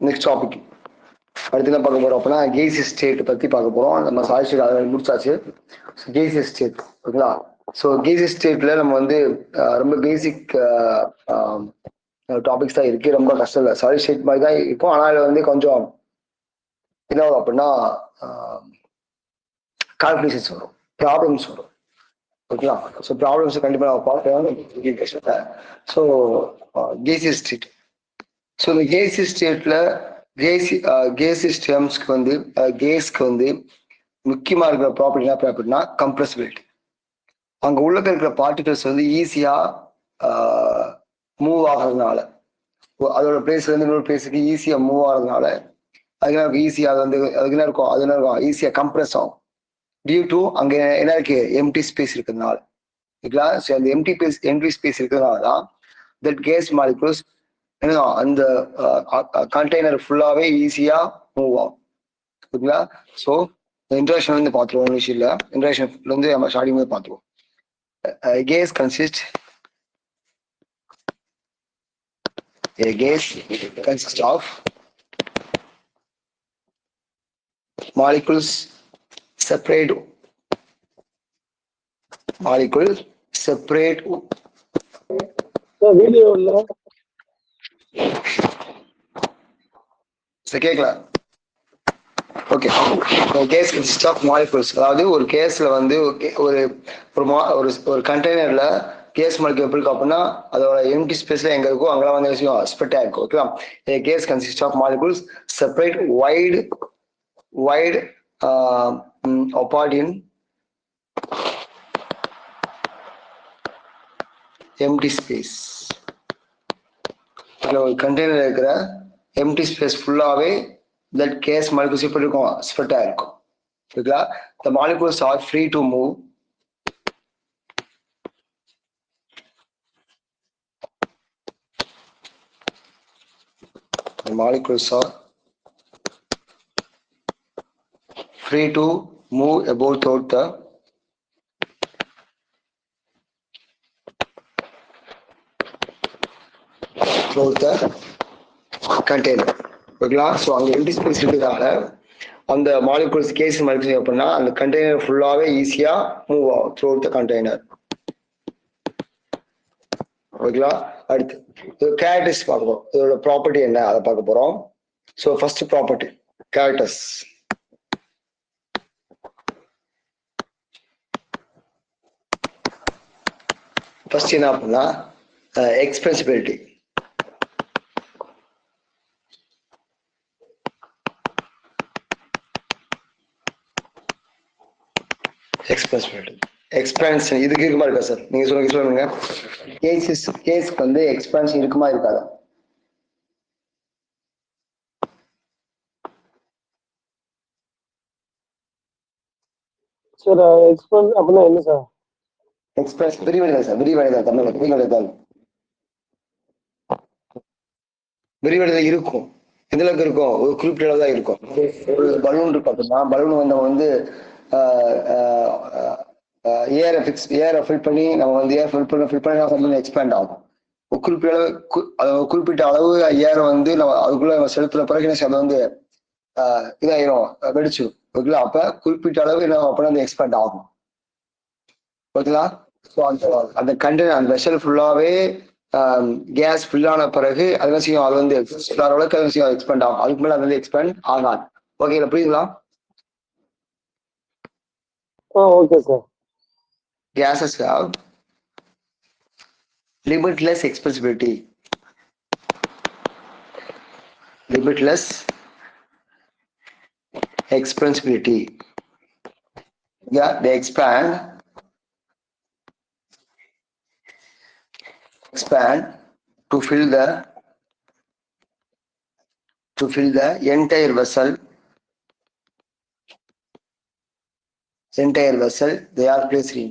Next topic அடுத்து என்ன பார்க்க போறோம் அப்படின்னா கேஸ் ஸ்டேட் பத்தி பார்க்க போறோம். நம்ம சாய்ஸ்ட் அதை முடிச்சாச்சு. கேஸ் ஸ்டேட் ஓகேங்களா. ஸோ கேஸ் ஸ்டேட்ல நம்ம வந்து ரொம்ப பேசிக் டாபிக்ஸ் தான் இருக்கு. ரொம்ப கஷ்டம் இல்லை, சாலிட் ஸ்டேட் மாதிரி தான் இருக்கும். ஆனால் இதுல வந்து கொஞ்சம் என்ன வரும் அப்படின்னா கால்குலேஷன்ஸ் வரும், ப்ராப்ளம்ஸ் வரும் ஓகேங்களா. ஸோ ப்ராப்ளம்ஸ் கண்டிப்பாக நம்ம பார்க்கலாம். So gas state. ஸோ இந்த கேஸ் ஸ்டேட்ல கேஸ் சிஸ்டம்ஸ்க்கு வந்து கேஸ்க்கு வந்து முக்கியமா இருக்கிற ப்ராப்பர்ட்டி என்ன ப்ராப்பர்ட்டினா கம்ப்ரஸபிலிட்டி. அங்க உள்ள இருக்கிற பார்ட்டிகல்ஸ் வந்து ஈஸியா மூவ் ஆகிறதுனால, அதோட பிளேஸ்ல இருந்து இன்னொரு பிளேஸுக்கு ஈஸியா மூவ் ஆகிறதுனால அதுக்கு ஈஸியா வந்து அதுக்கு என்ன இருக்கும் ஈஸியா கம்ப்ரஸ் ஆகும். டியூ டு அங்க என்ன இருக்கு, எம்டி ஸ்பேஸ் இருக்கிறதுனால. ஓகேங்களா. ஸோ அந்த எம்டி ஸ்பேஸ் இருக்கிறதுனால தான் தட் கேஸ் மாலிகுல்ஸ் அந்த கண்டெய்னர் ஃபுல்லாவே ஈஸியா மூவ் ஆகும். ஓகேங்களா. ஸோ இன்ட்ராக்ஷன் வந்து பார்த்துருவோம். ஒன்றும் விஷயம் இல்லை, இன்ட்ராக்ஷன் வந்து நம்ம ஸ்டார்டிங் வந்து பார்த்துருவோம். Gas consist of molecules separate video இல்ல கேட்கல. Okay, gas consist of molecules. அதாவது ஒரு கேஸ்ல வந்து ஒரு கண்டெய்னர்ல கேஸ் மாலிகுல் எப்படி இருக்கும் அப்படின்னா அதோட எம்டி ஸ்பேஸ்ல எங்க இருக்கோ அங்கெல்லாம் வந்து ஸ்ப்ரெட் ஆயிருக்கும். ஓகேவா. Gas consist of molecules separate wide apart in empty space. ஒரு கண்டெய்னர் இருக்கிற எம்டி ஸ்பேஸ் ஃபுல்லாவே that gas molecules எப்படி இருக்கும், ஸ்ப்ரெட் ஆயிருக்கும். ஓகேங்களா. the molecules are free to move about throughout the container. ஓகேங்களா. ஸோ அங்கே எம்டி ஸ்பேஸ் இருக்கிறதால அந்த மாலிகுல்ஸ் கேஸ் மாலிகுல்ஸ் அப்படின்னா அந்த கண்டெய்னர் ஃபுல்லாவே ஈஸியா மூவ் ஆகும் த்ரூ அவுட் த கண்டெய்னர். ஓகேங்களா. அடுத்து கேரக்டரிஸ்டிக்ஸ் பார்க்க போறோம். இதோட ப்ராப்பர்ட்டி என்ன அதை பார்க்க போறோம். So first property characters. First என்ன அப்படின்னா எக்ஸ்பென்சிபிலிட்டி. எக்ஸ்பான்ஷன் இதுக்கு இருக்குமா இருக்கா சார்? நீங்க சொல்லுங்க. கேஸ்க்கு வந்து எக்ஸ்பான்ஷன் இருக்குமா இருக்காதா? சார் எக்ஸ்பான்ஸ் அப்படின்னா என்ன சார்? எக்ஸ்பிரஸ் விரிவடைதல் சார். விரிவடைதல் தமிழ் விரிவடைதல் இருக்கும். எந்த அளவுக்கு இருக்கும், ஒரு குறிப்பிட்ட அளவு தான் இருக்கும். ஒரு பலூன் இருக்கு அப்படின்னா பலூன் வந்து ஏரை ஃபில் பண்ணி நம்ம வந்து ஏர் ஃபில் பண்ணி எக்ஸ்பேண்ட் ஆகும். குறிப்பிட்ட அளவு ஏரை வந்து நம்ம அதுக்குள்ள செலுத்துற பிறகு அதை வந்து இதாயிரும், வெடிச்சிடும். ஓகேங்களா. அப்ப குறிப்பிட்ட அளவு என்ன அப்படின்னா அந்த எக்ஸ்பேண்ட் ஆகும். ஓகேங்களா. ஸோ அந்த கண்டெய்னர் அந்த வெசல் ஃபுல்லாவே கேஸ் ஃபில் ஆன பிறகு அது என்ன செய்யும், அது வந்து அளவுக்கு அது செய்யும் எக்ஸ்பேண்ட் ஆகும். அதுக்கு மேலே அது வந்து எக்ஸ்பேண்ட் ஆகாது. ஓகேங்களா, புரியுதுங்களா? Okay sir. Gases have limitless expansibility. Yeah, they expand to fill the entire vessel. They are placed in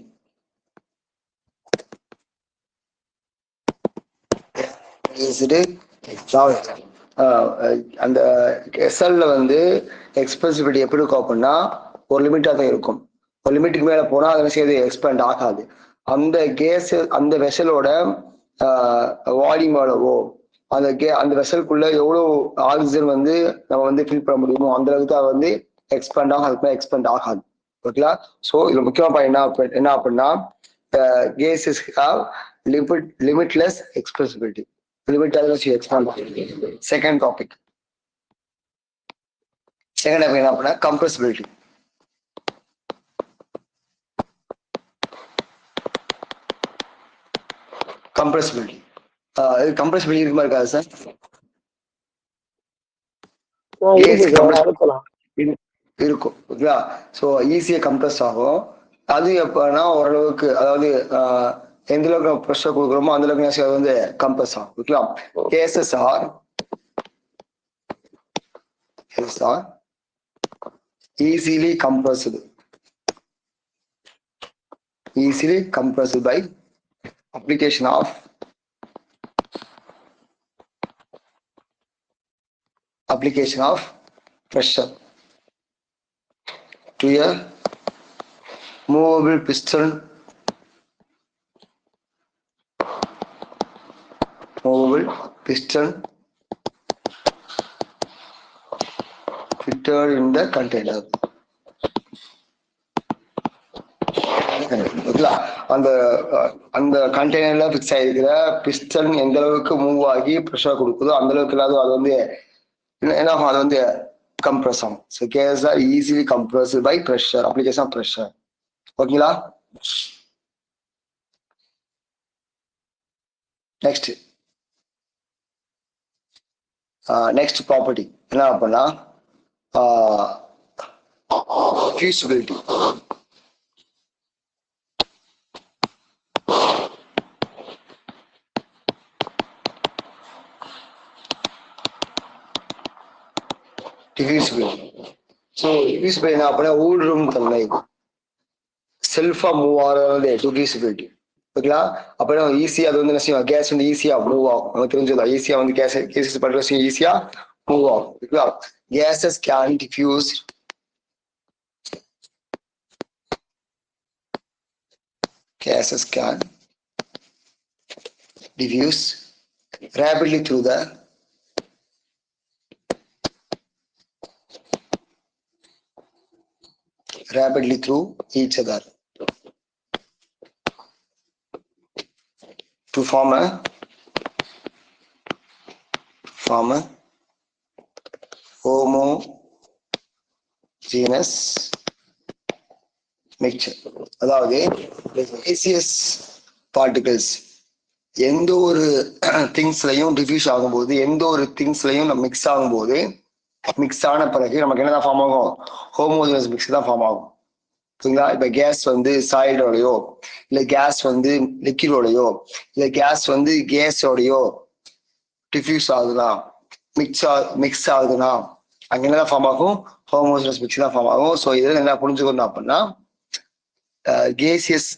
அந்த எஸ்எல்ல வந்து எக்ஸ்பென்சிபிலிட்டி எப்படி இருக்கும் அப்படின்னா ஒரு லிமிட்டா தான் இருக்கும். ஒரு லிமிட்டுக்கு மேல போனா அதை செய்து எக்ஸ்பேண்ட் ஆகாது. அந்த கேஸ் அந்த வெசலோட வால்யூம் எவ்வளவோ அந்த வெசலுக்குள்ள எவ்வளவு ஆக்சிஜன் வந்து நம்ம வந்து ஃபில் பண்ண முடியுமோ அந்த அளவுக்கு அது வந்து எக்ஸ்பேண்ட் ஆகும், அதுக்கு எக்ஸ்பேண்ட் ஆகாது. ஓகேங்களா? ஸோ இதுல முக்கியமா என்ன அப்படின்னா cases have limitless expressibility. Second topic என்ன அப்படின்னா கம்ப்ரசிபிலிட்டி. கம்ப்ரசிபிலிட்டி இருக்குமா இருக்காது சார்? இருக்கும். ஓகேங்களா? ஸோ ஈஸியா கம்ப்ரஸ் ஆகும். அது எப்பன்னா ஓரளவுக்கு, அதாவது எந்த அளவுக்கு ப்ரெஷர் கொடுக்குறோமோ அந்த அளவுக்கு அது வந்து கம்ப்ரஸ் ஆகும். ஓகேங்களா? Gases are easily compressed by application of pressure to a movable piston fitted in the container. அந்த கண்டெய்னர்ல பிக்ஸ் ஆகிருக்கிற பிஸ்டன் எந்த அளவுக்கு மூவ் ஆகி ப்ரெஷர் கொடுக்குதோ அந்த அளவுக்கு இல்லாத அது வந்து என்ன ஆகும், அது வந்து கம்ப்ரஸ் ஆகும். So gas are easily compressed by pressure, application of pressure. ஓகேங்களா? நெக்ஸ்ட் ப்ராப்பர்ட்டி என்ன அப்படின்னா ஃபியூசிபிலிட்டி. ஸோ டிஃப்யூசிபிலிட்டி என்ன அப்படின்னா ஊடுருவும் தன்மை, செல்ஃபா மூவ் ஆகிறது டிஃப்யூசிபிலிட்டி. ஓகேங்களா? அப்படின்னா ஈஸியா அது வந்து என்ன செய்யும், கேஸ் வந்து ஈஸியா மூவ் ஆகும். நமக்கு தெரிஞ்சதா, ஈஸியா வந்து கேசஸ் பண்ற ஈஸியா மூவ் ஆகும். ஓகேங்களா? Cases can diffuse rapidly through each other to form a homogeneous mixture. அதாவது gaseous particles எந்த ஒரு திங்ஸ்லையும் டிஃப்யூஸ் ஆகும்போது, எந்த ஒரு திங்ஸ்லையும் மிக்ஸ் ஆகும்போது, மிக்ஸ் ஆன பிறகு நமக்கு என்னதான் ஃபார்ம் ஆகும், ஹோமோஜினஸ் மிக்ஸ் தான் ஃபார்ம் ஆகும். சரிங்களா? இப்ப கேஸ் வந்து சாலிடோடையோ இல்ல கேஸ் வந்து லிக்விடோடையோ இல்ல கேஸ் வந்து கேஸோடையோ டிஃப்யூஸ் ஆகுதுன்னா, மிக்ஸ் ஆகுதுன்னா அங்க என்னதான் ஃபார்ம் ஆகும், ஹோமோஜினஸ் மிக்ஸ் தான் ஃபார்ம் ஆகும். ஸோ இதில் என்ன புரிஞ்சுக்கணும் அப்படின்னா கேசியஸ்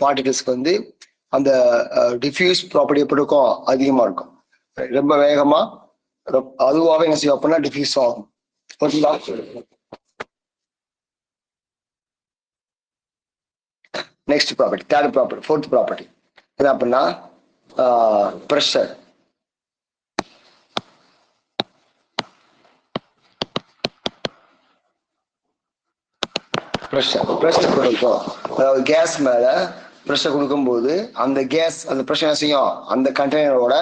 பார்ட்டிகல்ஸ்க்கு வந்து அந்த டிஃப்யூஸ் ப்ராப்பர்ட்டி எப்படி இருக்கும், அதிகமா இருக்கும். ரொம்ப வேகமா அதுவாகவே என்ன செய்யும் அப்படின்னா டிஃப்யூஸ் ஆகும். ஓகேங்களா? Next property, third property, fourth property என்ன அப்படின்னா ப்ரெஷர். கொடுக்கும். அதாவது கேஸ் மேல ப்ரெஷர் கொடுக்கும் போது அந்த கேஸ் அந்த ப்ரெஷர் என்ன செய்யும், அந்த கண்டெய்னரோட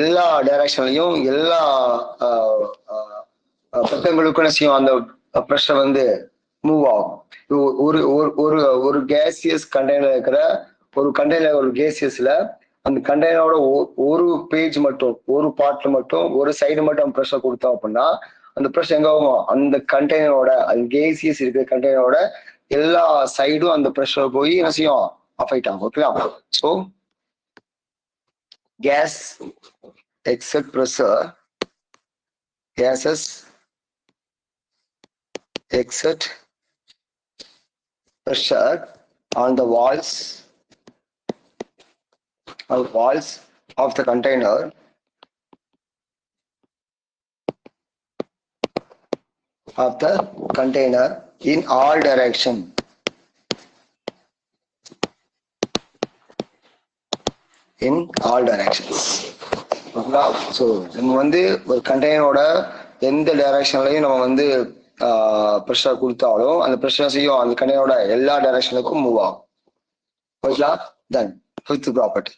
எல்லா டைரக்ஷன்லையும் எல்லா பக்கங்களுக்கும் என்ன செய்யும், அந்த ப்ரெஷர் வந்து மூவ் ஆகும். ஒரு கேசியஸ் கண்டெய்னர் இருக்கிற ஒரு கேசியஸ்ல அந்த கண்டெய்னரோட ஒரு பேஜ் மட்டும், ஒரு பார்ட்ல மட்டும், ஒரு சைடு மட்டும் ப்ரெஷர் கொடுத்தோம் அப்படின்னா அந்த ப்ரெஷர் எங்க ஆகும், அந்த கண்டெய்னரோட, அந்த கேசியஸ் இருக்கிற கண்டெய்னரோட எல்லா சைடும் அந்த ப்ரெஷர் போய் என்ன செய்யும், அஃபெக்ட் ஆகும். ஓகேவா? So gas exert pressure, gases exert pressure on the walls of the container in all directions. So நம்ம வந்து ஒரு கண்டெய்னரோட எந்த டைரக்ஷன்லையும் நம்ம வந்து ப்ரெஷர் கொடுத்தாலும் அந்த ப்ரெஷர்ஸையும் அந்த கண்டெய்னரோட எல்லா டைரக்ஷனுக்கும் மூவ் ஆகும். ஓகேங்களா? Then fifth property.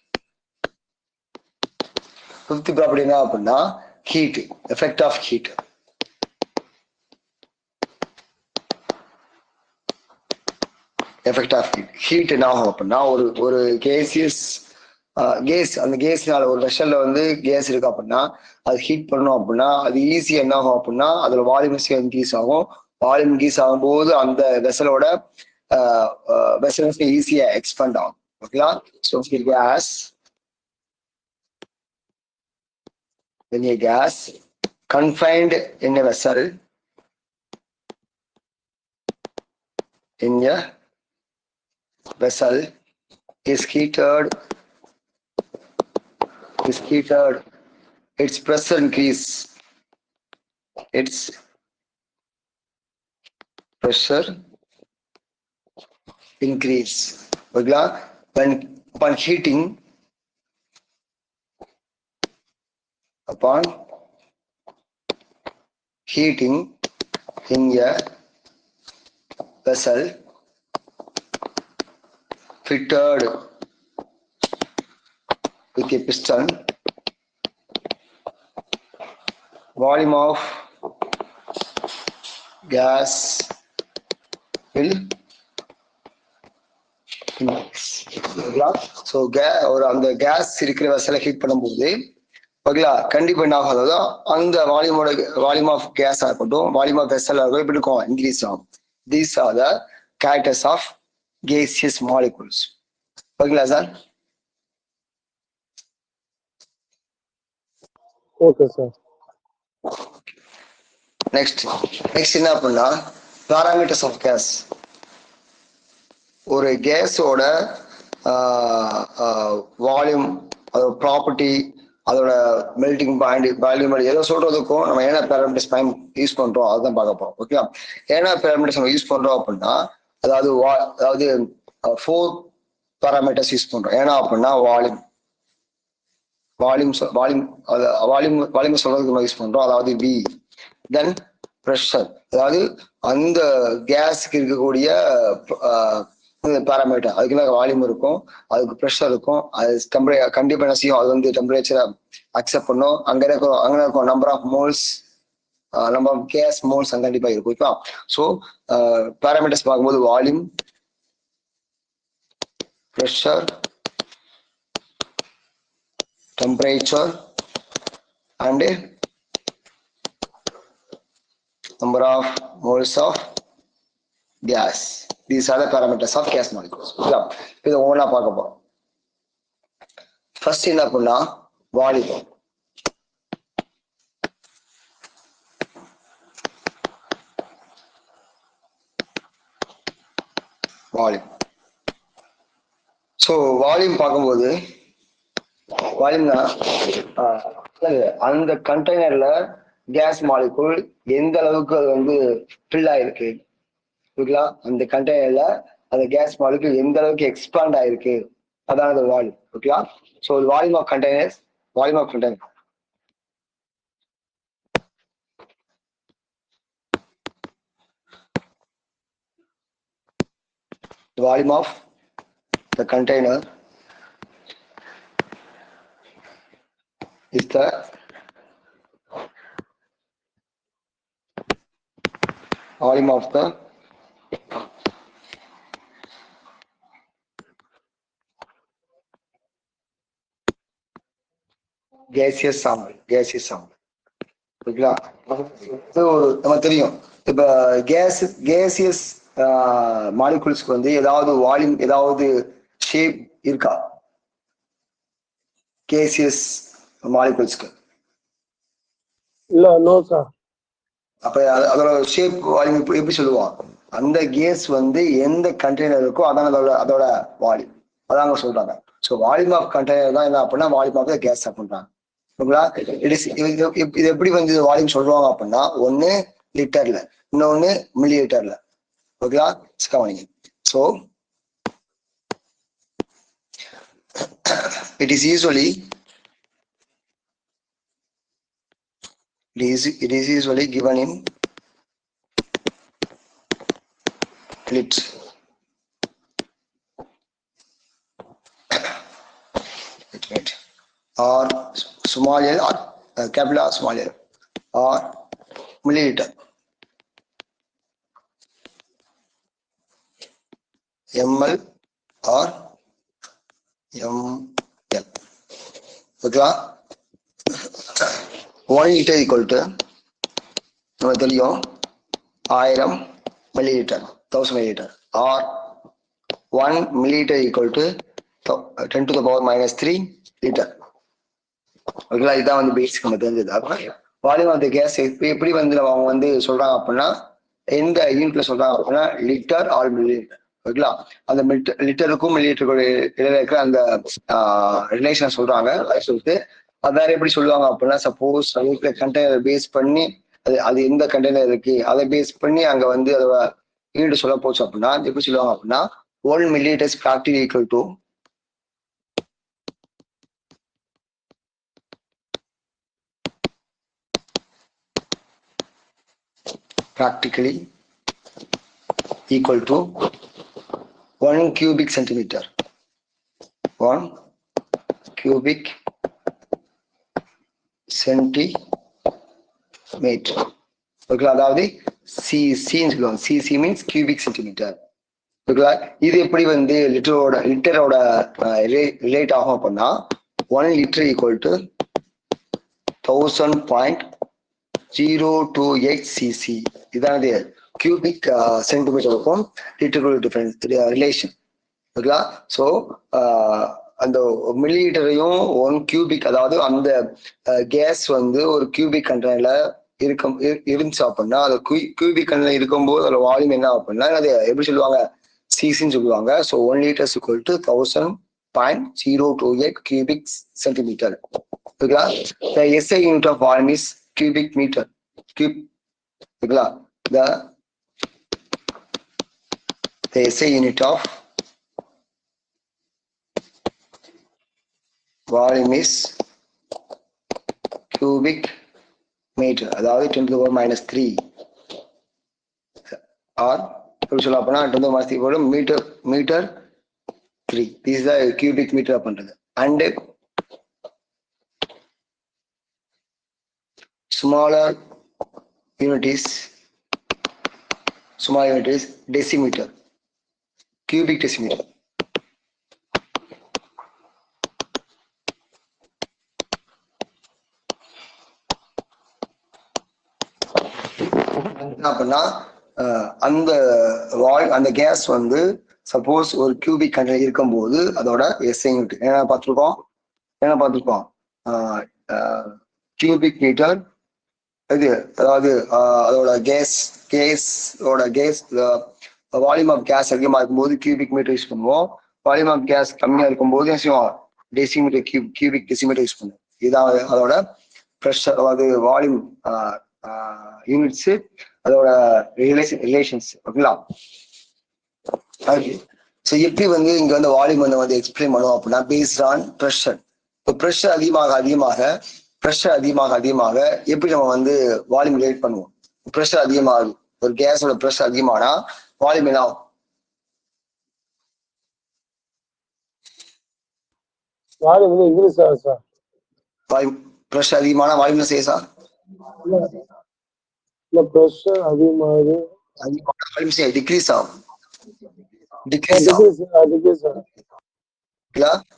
Fifth property என்ன அப்படின்னா heat, effect of heat. Effect of heat. Heat என்ன ஆகும் அப்படின்னா ஒரு கேசியஸ் கேஸ், அந்த கேஸ்னால ஒரு வெஷல்ல வந்து கேஸ் இருக்கு அப்படின்னா அது ஹீட் பண்ணணும் அப்படின்னா அது ஈஸியா என்ன ஆகும் அப்படின்னா அதோட வால்யூம் இன்க்ரீஸ் ஆகும். வால்யூம் இன்க்ரீஸ் ஆகும்போது அந்த வெசலோட வெசல்ஸ் ஈஸியா எக்ஸ்பேண்ட் ஆகும். ஓகேங்களா? So gas, when a gas confined in a vessel is heated, its pressure increase. Its pressure increase. Okay? When upon heating in a vessel fitted with a piston, volume of gas will increase. So ஒரு அந்த case இருக்கிற வெசலை heat பண்ணும்போது ஓகேங்களா கண்டிப்பா என்ன ஆகும், அதாவது அந்த வால்யூம் ஆஃப் கேஸா இருக்கட்டும், வால்யூம் ஆஃப் வெசல் இருக்கட்டும், எப்படி இருக்கும், இன்க்ரீஸ் ஆகும். These are the characters of gaseous molecules. ஓகேங்களா சார்? Okay sir. நெக்ஸ்ட் என்ன அப்படின்னா பாராமீட்டர்ஸ் ஆஃப் கேஸ். ஒரு கேஸோட வால்யூம், அதோட ப்ராப்பர்ட்டி, அதோட மெல்டிங் பாயிண்ட், வால்யூம், எதோ சொல்றதுக்கும் நம்ம என்ன பேராமீட்டர்ஸ் யூஸ் பண்றோம் அதுதான் பார்க்க போறோம். ஓகே, என்ன பேராமீட்டர்ஸ் நம்ம யூஸ் பண்றோம் அப்படின்னா அதாவது 4 பாராமீட்டர்ஸ் யூஸ் பண்றோம். ஏன்னா அப்படின்னா வால்யூம் சொல்றதுக்கு நம்ம யூஸ் பண்றோம், அதாவது V. தென் ப்ரெஷர், அதாவது அந்த கேஸுக்கு இருக்கக்கூடிய பாராமீட்டர், அதுக்கு வால்யூம் இருக்கும், அதுக்கு ப்ரெஷர் இருக்கும், அது கண்டிப்பா என்ன செய்யும், அது வந்து டெம்பரேச்சரை அக்செப்ட் பண்ணும். அங்க இருக்கும் number of moles, number of gas moles அங்க கண்டிப்பா இருக்கும். ஓகேவா? ஸோ பாராமீட்டர்ஸ் பார்க்கும்போது volume, pressure, temperature and number of moles of gas. These are the parameters of gas molecules. இது ஒவ்வொன்றா பார்க்க போறோம். ஃபர்ஸ்ட் என்ன பண்ணா வால்யூம். ஸோ வால்யூம் பார்க்கும்போது வால்யூம்னா அந்த கண்டெய்னர்ல கேஸ் மாலிகுல் எந்த அளவுக்கு அது வந்து ஃபில் ஆயிருக்கு, ஓகேங்களா? அந்த கண்டெய்னர்ல அந்த கேஸ் மாலிகுல் எந்த அளவுக்கு எக்ஸ்பாண்ட் ஆயிருக்கு, அதான் அந்த வால்யூம். ஓகேங்களா? So volume of container, volume of the container is the volume of the gaseous sample. ஓகேங்களா? நமக்கு தெரியும் இப்ப கேசியஸ் மாலிகுல்ஸ்க்கு வந்து ஏதாவது வால்யூம், ஏதாவது ஷேப் இருக்கா கேசியஸ் மாலிகுல்ஸ்க்கு? இல்ல, நோ சார். அப்ப அதோட ஷேப் வால்யூம் எப்படி சொல்லுவோம்? அந்த கேஸ் வந்து எந்த கண்டெய்னர் இருக்கோ அதான் அதோட வால்யூம், அதாங்க சொல்றாங்க. ஸோ வால்யூம் ஆஃப் கண்டெய்னர் தான் என்ன அப்படின்னா வால்யூம் ஆஃப் த கேஸ் அப்படின்றாங்க. ஓகேங்களா? இது எப்படி வந்து வால்யூம் சொல்றாங்க அப்படின்னா ஒன்னு லிட்டர்ல, இன்னொன்னு மில்லி லிட்டர்ல. ஓகேங்களா? கவனிங்க. So it is usually It is usually given in lit. Wait. Or small l or capital or small l or milliliter. ml or ml. ஓகேவா? 1 liter equal to நமக்கு தெரியும் 1000 milliliter, 1000 milliliter, or 1 milliliter equal to 10 to the power minus 3 liter. ஓகேங்களா? இதுதான் வந்து பேசிக் நம்ம தெரிஞ்சது. Volume of the case எப்படி வந்து அவங்க வந்து சொல்றாங்க அப்படின்னா, எந்த யூனிட்ல சொல்றாங்க அப்படின்னா லிட்டர் ஆர் மில்லிலிட்டர். ஓகேங்களா? அந்த லிட்டருக்கும் மில்லிலிட்டருக்கும் இடையில இருக்கிற அந்த ரிலேஷன் சொல்றாங்க. அது சொல்லிட்டு அது வேற எப்படி சொல்லுவாங்க அப்படின்னா, சப்போஸ் இருக்கிற கண்டெய்னர் பேஸ் பண்ணி அது எந்த கண்டெய்னர் இருக்கு அதை பேஸ் பண்ணி அங்க வந்து அதோட யூனிட் சொல்ல போச்சு அப்படின்னா எப்படி சொல்லுவாங்க அப்படின்னா 1 milliliter is practically equal to one cubic centimeter. 1 cubic centimeter. ஓகேங்களா? அதாவது சின்னு சொல்லுவாங்க. CC means cubic centimeter. ஓகேங்களா? இது எப்படி வந்து லிட்டரோட ரிலேட் ஆகும் அப்படின்னா 1 liter equal to 1000.028 cc. இதான் கியூபிக் சென்டிமீட்டருக்கும் லிட்டருக்கும் டிஃபரன்ஸ் ரிலேஷன். ஓகேங்களா? ஸோ அந்த மில்லிலிட்டரையும் 1 கியூபிக், அதாவது அந்த கேஸ் வந்து ஒரு கியூபிக் கண்டெய்னர்ல இருந்துச்சு அப்படின்னா அது கியூபிக் கண்டெய்னர் இருக்கும்போது அதோட வால்யூம் என்ன அப்படின்னா அது எப்படி சொல்லுவாங்க? சிசின்னு சொல்லுவாங்க. So 1 liter equal to 1000.028 cubic centimeter. ஓகேங்களா? The SI unit of volume is cubic meter. ஓகேங்களா? The SI unit of volume is cubic meter. அதாவது 10 to the power minus 3 or எப்படி சொல்ல அப்படின்னா 10 to the minus 3 metre 3. This is the cubic meter பண்றது. And smaller unit is decimeter, cubic decimeter. அப்படின்னா அந்த case வந்து suppose ஒரு cubic container இருக்கும்போது அதோட எஸ்ஐ யூனிட் என்ன பார்த்துருக்கோம் கியூபிக் மீட்டர். இது அதாவது அதோட கேஸ் வால்யூம் ஆஃப் கேஸ் அதிகமாக இருக்கும்போது கியூபிக் மீட்டர் யூஸ் பண்ணுவோம். வால்யூம் ஆஃப் கேஸ் கம்மியா இருக்கும்போது டெசிமீட்டர் கியூபிக் டெசிமீட்டர் யூஸ் பண்ணுவோம். இதான் அதோட ப்ரெஷர், அதாவது வால்யூம் யூனிட்ஸ், அதோட ரிலேஷன்ஸ். ஓகேங்களா? ஸோ எப்படி வந்து இங்க வந்து வால்யூம் வந்து எக்ஸ்பிளைன் பண்ணுவோம் அப்படின்னா பேஸ்ட் ஆன் ப்ரெஷர். இப்போ ப்ரெஷர் அதிகமாக எப்படி நம்ம வந்து வால்யூம் ரிலேட் பண்ணுவோம்? ப்ரெஷர் அதிகமாகுது, ஒரு கேஸோட ப்ரெஷர் அதிகமானா வால்யூம் என்ன ஆகும்? வால்யூம் இன்க்ரீஸ் ஆகும் சார். வால்யூம் ப்ரெஷர் அதிகமானா வால்யூம் என்ன செய்ய சார்? இல்ல ப்ரெஷர் அதிகமாகுது, வால்யூம் டிக்ரீஸ் ஆகும்.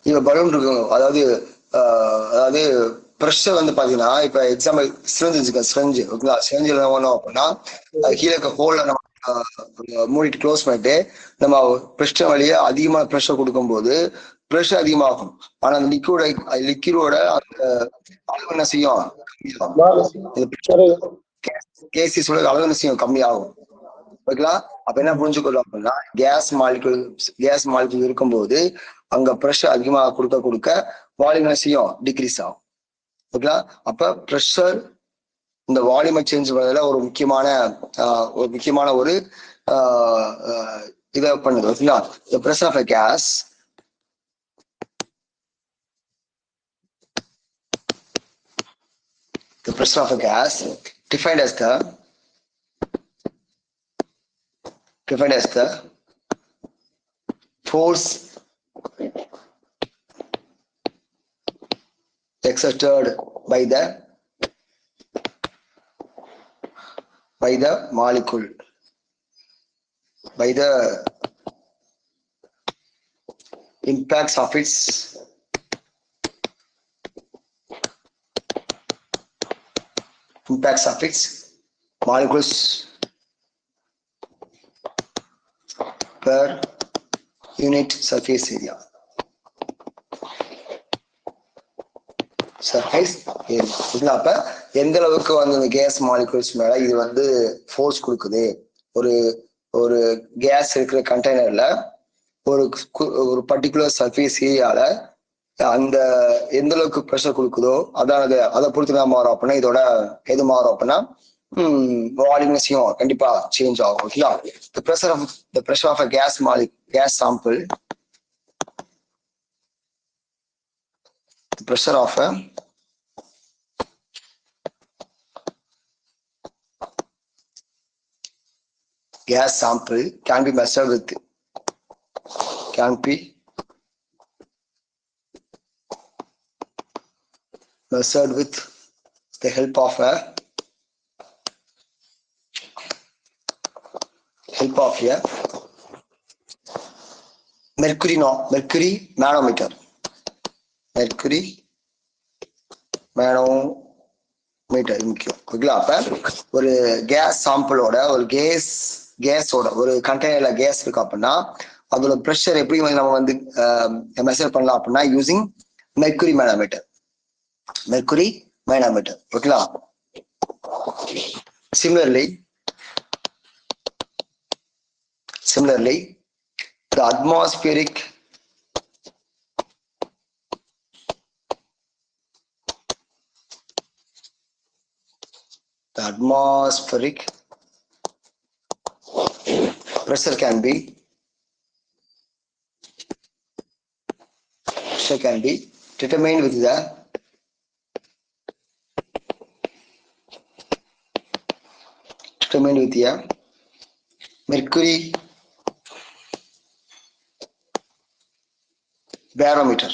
இப்ப பலூன் இருக்கும், அதாவது ப்ரெஷர் வந்து பாத்தீங்கன்னா இப்ப எக்ஸாம்பிள் சிரஞ்சு வச்சுக்க, ஓகேங்களா? சிரஞ்சில் என்ன பண்ணோம் அப்படின்னா கீழே இருக்க ஹோல்ல நம்ம மூடிட்டு க்ளோஸ் பண்ணிட்டு நம்ம ப்ரெஷர் வழியா அதிகமான ப்ரெஷர் கொடுக்கும் போது ப்ரெஷர் அதிகமாகும். ஆனா அந்த லிக்விடோட அந்த அளவு என்ன செய்யும்? கேசிஸோட அளவு என்ன செய்யும்? கம்மியாகும். ஓகேங்களா? அப்ப என்ன புரிஞ்சுக்கணும் அப்படின்னா கேஸ் மாலிகுல் இருக்கும்போது அங்க ப்ரெஷர் அதிகமாக கொடுக்க வால்யூம் என்ன செய்யும்? டிக்ரீஸ் ஆகும். ஓகேங்களா? அப்ப ப்ரெஷர் இந்த வால்யூமை சேஞ்ச் பண்ணதுல ஒரு முக்கியமான ஒரு இதை பண்ணுது. ஓகேங்களா? the pressure of a gas the pressure of a gas defined as the force exerted by the molecule, by the impacts of its molecules per unit surface area. அப்ப எந்த அளவுக்கு வந்து இந்த கேஸ் மாலிகுல்ஸ் மேல இது வந்து ஃபோர்ஸ் கொடுக்குது, ஒரு கேஸ் இருக்கிற கண்டெய்னர்ல ஒரு பர்டிகுலர் சர்ஃபேஸ் ஏரியால அந்த எந்த அளவுக்கு ப்ரெஷர் கொடுக்குதோ அதாவது அதை பொறுத்து தான் மாறும். அப்படின்னா இதோட எது மாறும் அப்படின்னா வால்யூம் கண்டிப்பா சேஞ்ச் ஆகும். ஓகேங்களா? the pressure of a gas sample, the pressure of a gas sample can be measured with the help of a mercury manometer. முக்கியம். அப்ப ஒரு கேஸ் சாம்பிளோட கேஸோட ஒரு கண்டெய்னர்ல கேஸ் இருக்கு அப்படின்னா அதோட ப்ரெஷர் எப்படி வந்து நம்ம வந்து மெஷர் பண்ணலாம் அப்படின்னா யூசிங் மெர்க்குரி மேனோமீட்டர். ஓகேங்களா? Similarly, the atmospheric pressure can be determined with the mercury barometer.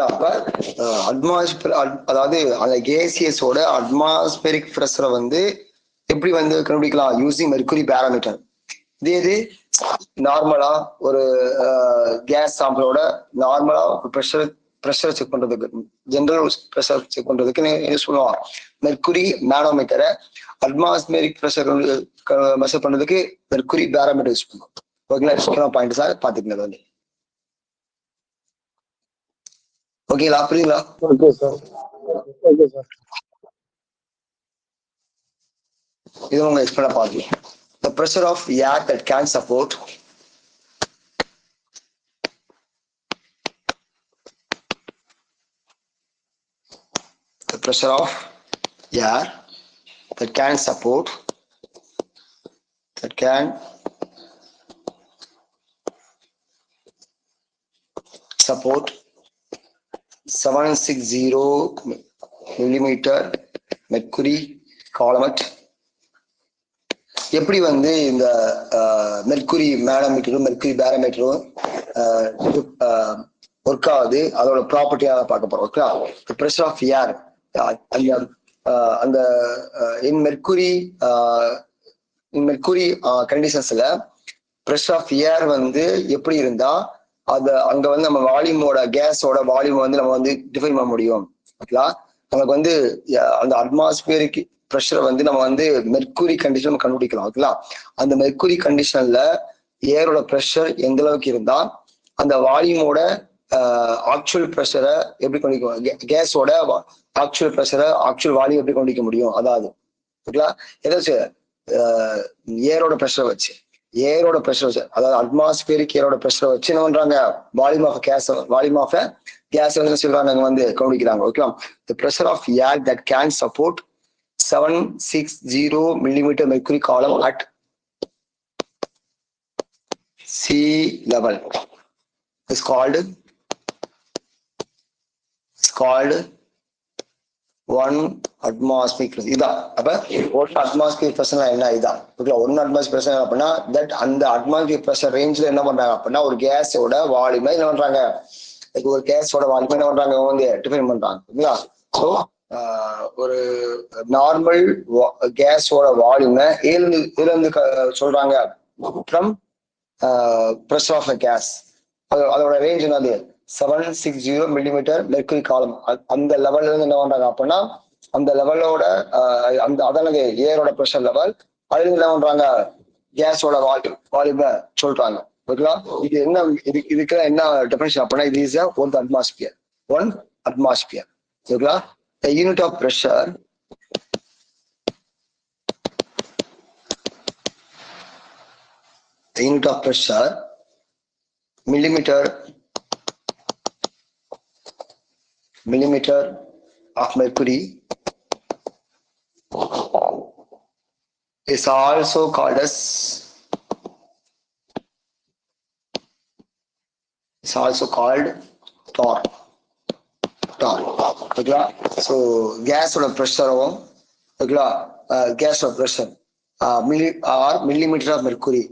அப்ப அட்மாஸ்பியர் அதாவது அந்த கேசியஸோட அட்மாஸ்பெரிக் ப்ரெஷரை வந்து எப்படி வந்து கண்டுபிடிக்கலாம்? Using mercury barometer. இது நார்மலா ஒரு கேஸ் சாம்பிளோட நார்மலா ப்ரெஷர் செக் பண்றதுக்கு, ஜெனரல் ப்ரெஷர் செக் பண்றதுக்கு என்ன சொல்லுவாங்க? மெர்க்குரி மேனோமீட்டரை அட்மாஸ்பெரிக் ப்ரெஷர் மெஷர் பண்றதுக்கு மெர்க்குரி பேரோமீட்டர் யூஸ் பண்ணுவோம். ஓகேங்களா? பாயிண்ட் சார் பாத்துக்கணும் வந்து. ஓகேங்களா? புரியுங்களா? Okay sir. இது உங்க எக்ஸ்பிளைன் பாருங்க. The pressure of air that can support that can support 760 millimeter mercury column. எப்படி வந்து இந்த மெர்க்குரி மேனோமீட்டரும் மெர்க்குரி பேரோமீட்டரும் ஒர்க் ஆகுது, அதோட ப்ராப்பர்ட்டியாக பார்க்க போறோம். ஓகே? ப்ரெஷர் ஆஃப் ஏர் அந்த இன் மெர்க்குரி கண்டிஷன்ஸ்ல ப்ரெஷர் ஆஃப் ஏர் வந்து எப்படி இருந்தா அது அங்க வந்து நம்ம வால்யூமோட கேஸோட வால்யூம் வந்து நம்ம வந்து டிஃபைன் பண்ண முடியும். ஓகேங்களா? நமக்கு வந்து அந்த அட்மாஸ்பியரிக் ப்ரெஷரை வந்து நம்ம வந்து மெர்க்குரி கண்டிஷன் கண்டுபிடிக்கலாம். ஓகேங்களா? அந்த மெர்க்குரி கண்டிஷன்ல ஏரோட ப்ரெஷர் எந்த அளவுக்கு இருந்தா அந்த வால்யூமோட ஆக்சுவல் ப்ரெஷரை எப்படி கண்டுபிடிக்கும், கேஸோட ஆக்சுவல் ப்ரெஷரை ஆக்சுவல் வால்யூம் எப்படி கண்டுபிடிக்க முடியும். அதாவது ஓகேங்களா? ஏதாச்சும் ஏரோட ப்ரெஷரை வச்சு அதாவது அட்மாஸ்பியரிக் ஏரோட ப்ரெஷரை வச்சு என்ன பண்றாங்க, வால்யூம் ஆஃப் கேஸ் வந்து சொல்றாங்க வந்து கண்டுபிடிக்கிறாங்க. ஓகேவா? the pressure of air that can support 760 millimeter mercury column at sea level is called 1 atmospheric pressure. இதான் அப்ப 1 atmospheric pressure என்ன இதான். ஓகே 1 atmospheric pressure அப்படின்னா தட் அந்த atmospheric pressure ரேஞ்சில் என்ன பண்றாங்க அப்படின்னா ஒரு கேஸோட வால்யூமை என்ன பண்றாங்க, ஒரு கேஸோட வால்யூமை என்ன பண்றாங்க வந்து டிஃபைன் பண்றாங்க. ஓகேங்களா? ஸோ ஒரு நார்மல் கேஸோட வால்யூமை இருந்து சொல்றாங்க from pressure of a gas. அதோட ரேஞ்ச் என்னது 760 மில்லிமீட்டர் மெர்க்குரி காலம். அந்த லெவல்ல இருந்து என்ன பண்றாங்க அப்படின்னா அந்த லெவலோட அந்த அதானது ஏரோட ப்ரெஷர் லெவல், அதுல என்ன பண்றாங்க கேஸோட வால்யூமை சொல்றாங்க. ஓகேங்களா? இது என்ன இதுக்கு என்ன டெஃபினிஷன் அப்படின்னா இது இஸ் 1 atmosphere. 1 atmosphere. ஓகேங்களா? the unit of pressure millimeter of mercury is also called as torr. ஓகேங்களா? ஸோ கேஸோட ப்ரெஷரும் ஓகேங்களா கேஸோட ப்ரெஷர் மில்லிமீட்டர் ஆஃப் மெர்க்குரி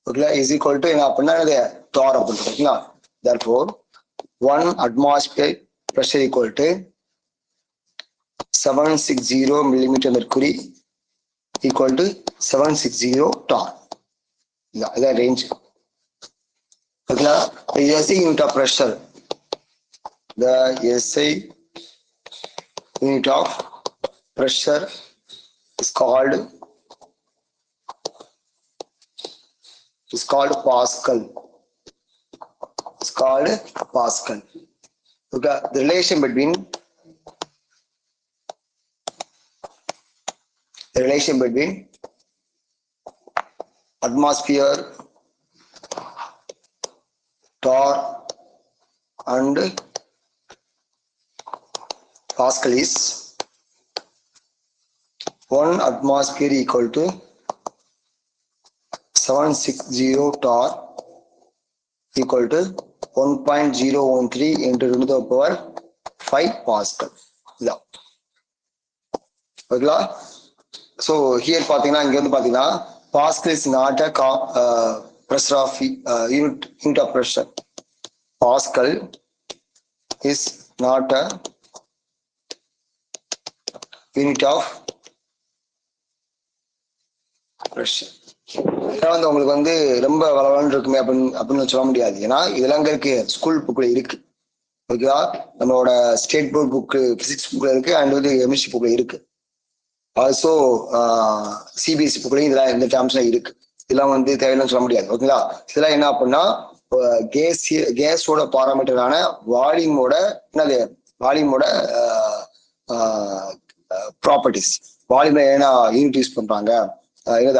ஓகேங்களா இஸ் ஈக்குவல் டு என்ன அப்படின்னா டார் அப்படின்னு. ஓகேங்களா? therefore 1 atmosphere pressure equal to 760 millimeter mercury equal to 760 torr. இதான் ரேஞ்ச். ஓகேங்களா? SI unit of pressure, the SI unit of pressure is called Pascal. It's called Pascal. Okay, the relation between atmosphere, torr and Pascal is 1 atmosphere equal to 760 torr equal to 1.013 into 10 to the power 5 Pascal. இதான். ஓகேங்களா? So here பார்த்தீங்கன்னா இங்க வந்து பார்த்தீங்கன்னா Pascal is not a pressure of unit of pressure. Pascal is not a unit of pressure. இதெல்லாம் வந்து உங்களுக்கு வந்து ரொம்ப வளவலன்னு இருக்குமே அப்படின்னு சொல்ல முடியாது. ஏன்னா இதெல்லாம் இருக்கு ஸ்கூல் புக்ல இருக்கு. ஓகேவா? நம்மளோட ஸ்டேட் போர்ட் புக்கு பிசிக்ஸ் புக்ல இருக்கு அண்ட் வந்து கெமிஸ்ட்ரி புக்ல இருக்கு. ஆல்சோ சிபிஎஸ்சி புக்லயும் இதெல்லாம் இந்த டேர்ம்ஸ்லாம் இருக்கு. இதெல்லாம் வந்து தேவையில்லைன்னு சொல்ல முடியாது. ஓகேங்களா? இதெல்லாம் என்ன அப்படின்னா கேஸோட பாராமீட்டரான வால்யூமோட ப்ராப்பர்ட்டிஸ். வால்யூமை ஏன்னா யூனிட் யூஸ் பண்றாங்க,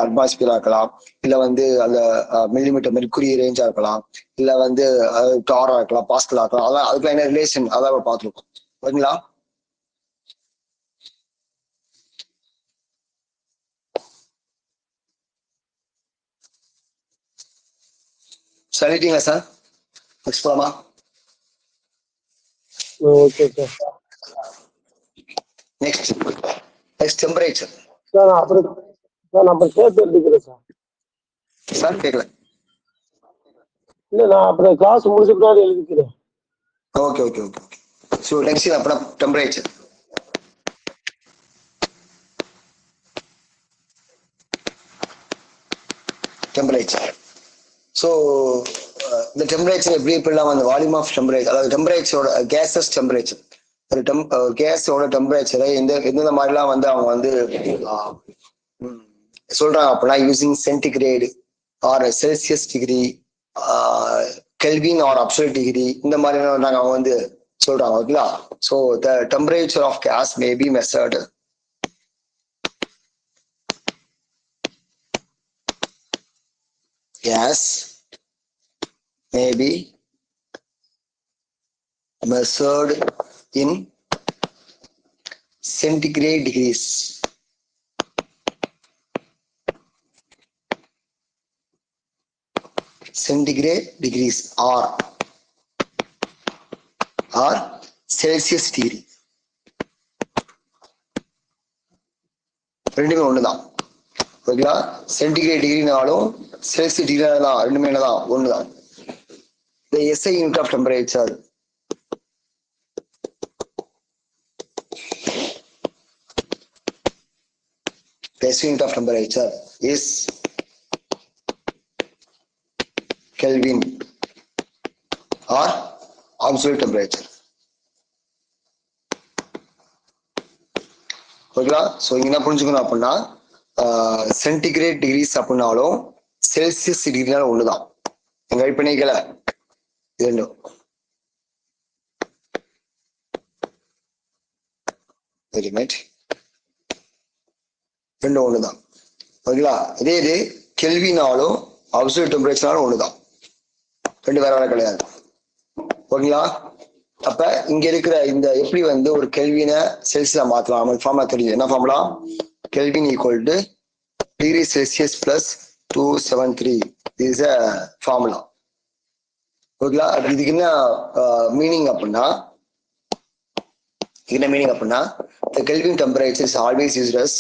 அட்மாஸ்பியரா இருக்கலாம், இல்ல வந்து அந்த மில்லிமீட்டர் மெர்க்குரி ரேஞ்சா இருக்கலாம், இல்ல வந்து டாரா இருக்கலாம், பாஸ்கலா இருக்கலாம். அதான் அதுக்கு என்ன ரிலேஷன் அதான் பார்த்துருக்கோம். ஓகேங்களா? சொல்லிட்டீங்களா சார்? நெக்ஸ்ட் போலாமா? Okay sir. Next temperature. Sir நான் சேர்த்து எடுத்துக்கிறேன் சார். சார் கேட்கல. இல்ல நான் அப்புறம் கிளாஸ் முடிச்ச பின்னாடி எழுதிக்கிறேன். Okay okay okay okay. So next அப்புறம் டெம்பரேச்சர். ஸோ இந்த டெம்பரேச்சர் எப்படி எப்படிலாம் அந்த வால்யூம் ஆஃப் டெம்பரேச்சர், அதாவது டெம்பரேச்சரோட கேஸஸ் டெம்பரேச்சர், கேஸோட டெம்பரேச்சரை எந்தெந்த மாதிரிலாம் வந்து அவங்க வந்து சொல்றாங்க அப்படின்னா using centigrade or Celsius degree, Kelvin or absolute degree, இந்த மாதிரி அவங்க வந்து சொல்றாங்க. ஓகேங்களா? So the temperature of gas may be measured in centigrade degrees. centigrade degrees or Celsius degree. ரெண்டுமே ஒண்ணுதான். ஓகேங்களா? சென்டிகிரேட் டிகிரினாலும் செல்சியஸ் டிகிரினாலும் ரெண்டுமே என்னதான் ஒண்ணுதான். The SI unit of temperature. The SI unit of temperature is Kelvin or absolute temperature. ஓகேங்களா? So இங்க என்ன புரிஞ்சுக்கணும் அப்படின்னா சென்டிகிரேட் டிகிரிஸ் அப்படின்னாலும் செல்சியஸ் டிகிரினாலும் ஒண்ணுதான். எங்க வெயிட் பண்ணிக்கல ரெண்டும் ரெண்டும் ஒண்ணுதான். ஓகேங்களா? இதே இது கெல்வினாலும் அப்சல்யூட் டெம்பரேச்சர்னாலும் ஒண்ணுதான். ரெண்டு வேற வேற கிடையாது. ஓகேங்களா? அப்ப இங்க இருக்கிற இந்த எப்படி வந்து ஒரு கெல்வினை செல்சியஸா மாத்தலாம் நமக்கு ஃபார்முலா தெரியும். என்ன formula? Kelvin equal to degree Celsius plus 273 is a formula. ஓகேங்களா? இதுக்கு என்ன மீனிங் அப்படின்னா the Kelvin temperature is always used as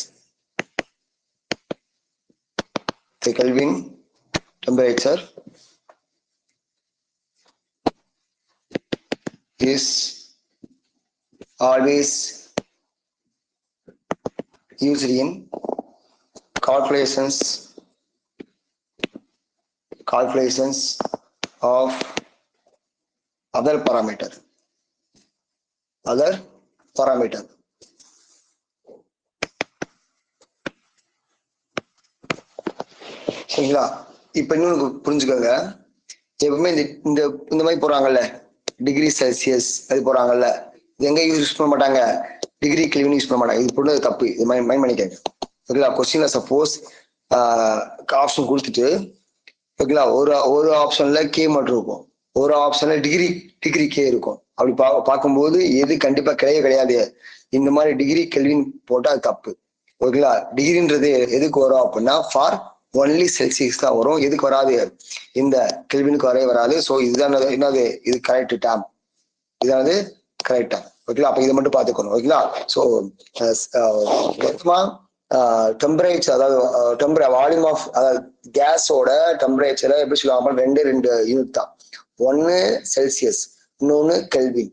the Kelvin temperature is always used in calculations of other parameter. சரிங்களா? இப்ப இன்னொன்று புரிஞ்சுக்கோங்க. எப்பவுமே இந்த மாதிரி போறாங்கல்ல டிகிரி செல்சியஸ் அது போறாங்கல்ல, இது எங்க யூஸ் பண்ண மாட்டாங்க, டிகிரி கெல்வின் யூஸ் பண்ண மாட்டாங்க. இது போடுறது தப்பு. இது மைண்ட் பண்ணிக்கங்க. ஓகேங்களா? கொஸ்டின்ல சப்போஸ் ஆப்ஷன் கொடுத்துட்டு ஓகேங்களா ஒரு ஆப்ஷன்ல கே மட்டும் இருக்கும், ஒரு ஆப்ஷன்ல டிகிரி கே இருக்கும். அப்படி பார்க்கும்போது எது கண்டிப்பா கிடையாது. இந்த மாதிரி டிகிரி கெல்வின் போட்டா அது தப்பு. ஓகேங்களா? டிகிரின்றது எதுக்கு வரும் அப்படின்னா ஃபார் ஒன்லி செல்சியஸ் தான் வரும். எதுக்கு வராது? இந்த கெல்வினுக்கு வரவே வராது. ஸோ இதுதான் என்னது, இது கரெக்ட் டேம், இதாவது கரெக்ட் டேம். ஓகேங்களா? அப்ப இதை மட்டும் பார்த்துக்கணும். ஓகேங்களா? ஸோ டெம்பரேச்சர், அதாவது வால்யூம் ஆஃப் கேஸோட டெம்பரேச்சரை எப்படி சொல்லுவாங்க? ரெண்டு யூனிட் தான். ஒன்னு செல்சியஸ், இன்னொன்னு கெல்வின்.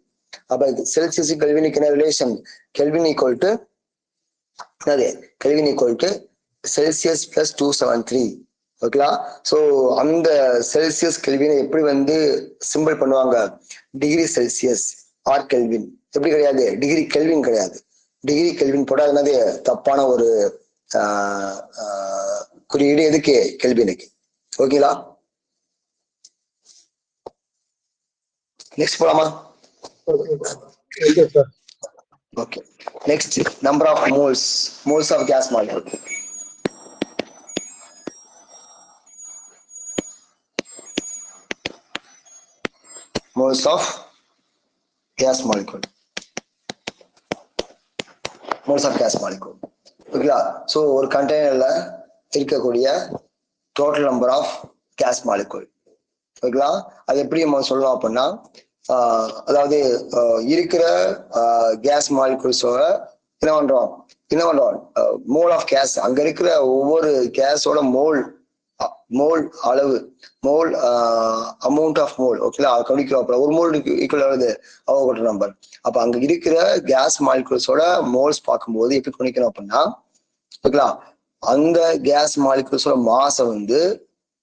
அப்ப செல்சியஸ் கெல்வினுக்கு என்ன relation? Kelvin equal to Celsius plus 273. ஓகேங்களா? ஸோ அந்த செல்சியஸ் கெல்வினை எப்படி வந்து சிம்பிள் பண்ணுவாங்க? Degree Celsius or Kelvin. எப்படி கிடையாது? டிகிரி கெல்வின் கிடையாது. டிகிரி கெல்வின் போட என்னது தப்பான ஒரு குறியீடு. எதுக்கு? கெல்வினுக்கு. ஓகேங்களா? நெக்ஸ்ட் போலாமா? Okay. Next number of moles of gas molecule. moles of gas molecule. ஓகேங்களா? ஸோ ஒரு கண்டெய்னர்ல இருக்கக்கூடிய total number of gas molecule. ஓகேங்களா? அது எப்படி நம்ம சொல்லலாம் அப்படின்னா அதாவது இருக்கிற கேஸ் மாலிக்யூல்ஸோட என்ன பண்றோம் மோல் ஆஃப் கேஸ், அங்க இருக்கிற ஒவ்வொரு கேஸோட மோல் அளவு, மோல் அமௌண்ட் ஆஃப் மோல். ஓகேங்களா? கணிக்கிறோம். ஒரு மோல் ஈக்குவல் ஆகுது அவோகட்ரோ நம்பர். அப்ப அங்க இருக்கிற கேஸ் மாலிக்யூல்ஸோட மோல்ஸ் பார்க்கும்போது எப்படி கணிக்கணும் அப்படின்னா ஓகேங்களா அந்த கேஸ் மாலிக்யூல்ஸோட மாஸை வந்து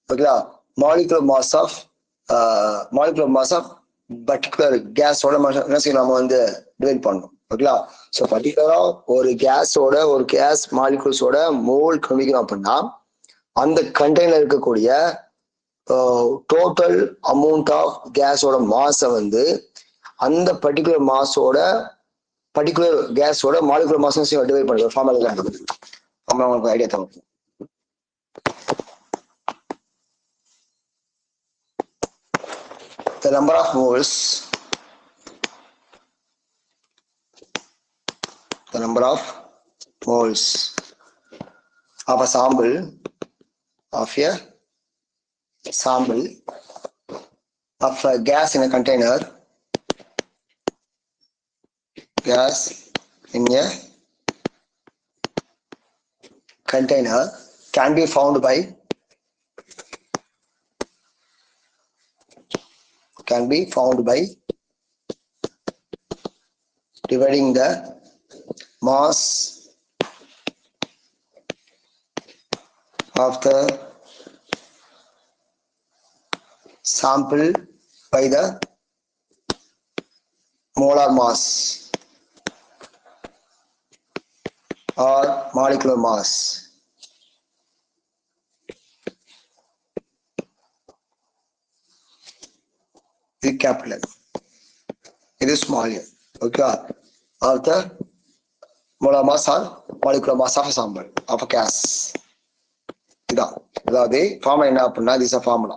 ஓகேங்களா மாலிகுலர் மாஸ் ஆஃப் பர்டிகுலர் கேஸோட என்ன செய்யணும், நம்ம வந்து டிவைட் பண்ணணும். ஓகேங்களா? ஸோ பர்டிகுலரா ஒரு கேஸ் மாலிகுல்ஸோட மோல் கணிக்கணும் அப்படின்னா அந்த கண்டெய்னர் இருக்கக்கூடிய டோட்டல் அமௌண்ட் ஆஃப் கேஸோட மாஸை வந்து அந்த பர்டிகுலர் கேஸோட மாலிகுலர் மாஸ் டிவைட் பண்ணுறது. ஃபார்முலா உங்களுக்கு ஐடியா தான். The number of moles of a sample of a sample of a gas in a container. Gas in a container can be found by dividing the mass of the sample by the molar mass or molecular mass. This is capital. It is small here. Okay. Of the molar mass or molecular mass of a sample of a gas. இதான் அதாவது formula என்ன அப்படின்னா this is a formula.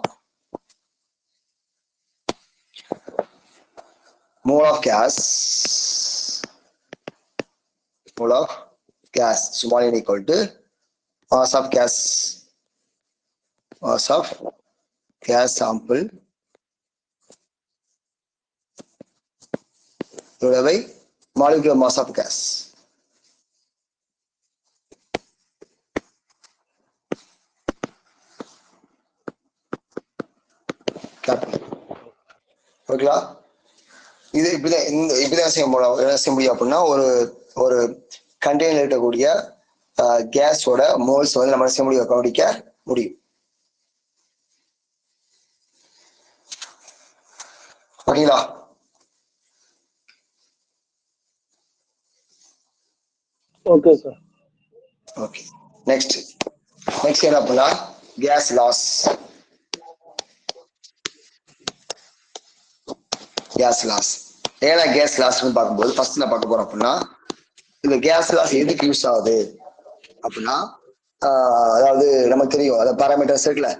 Mole of gas small n equal to mass of gas sample divided by molecular mass of gas. ஓகேங்களா? இது இப்படிதான் செய்ய முடியும் அப்படின்னா ஒரு கண்டெய்னர் இருக்கக்கூடிய கேஸோட மோல்ஸ் வந்து நம்ம செய்ய முடியும், கண்டுபிடிக்க முடியும். ஓகேங்களா? Okay sir. ஓகே, நெக்ஸ்ட் என்ன அப்படின்னா கேஸ் லாஸ். ஏன்னா கேஸ் லாஸ்ன்னு பார்க்கும்போது ஃபர்ஸ்ட் என்ன பார்க்க போறோம் அப்படின்னா இந்த கேஸ் லாஸ் எதுக்கு யூஸ் ஆகுது அப்படின்னா அதாவது நமக்கு தெரியும் அதாவது பாராமீட்டர்ஸ் இருக்குல்ல,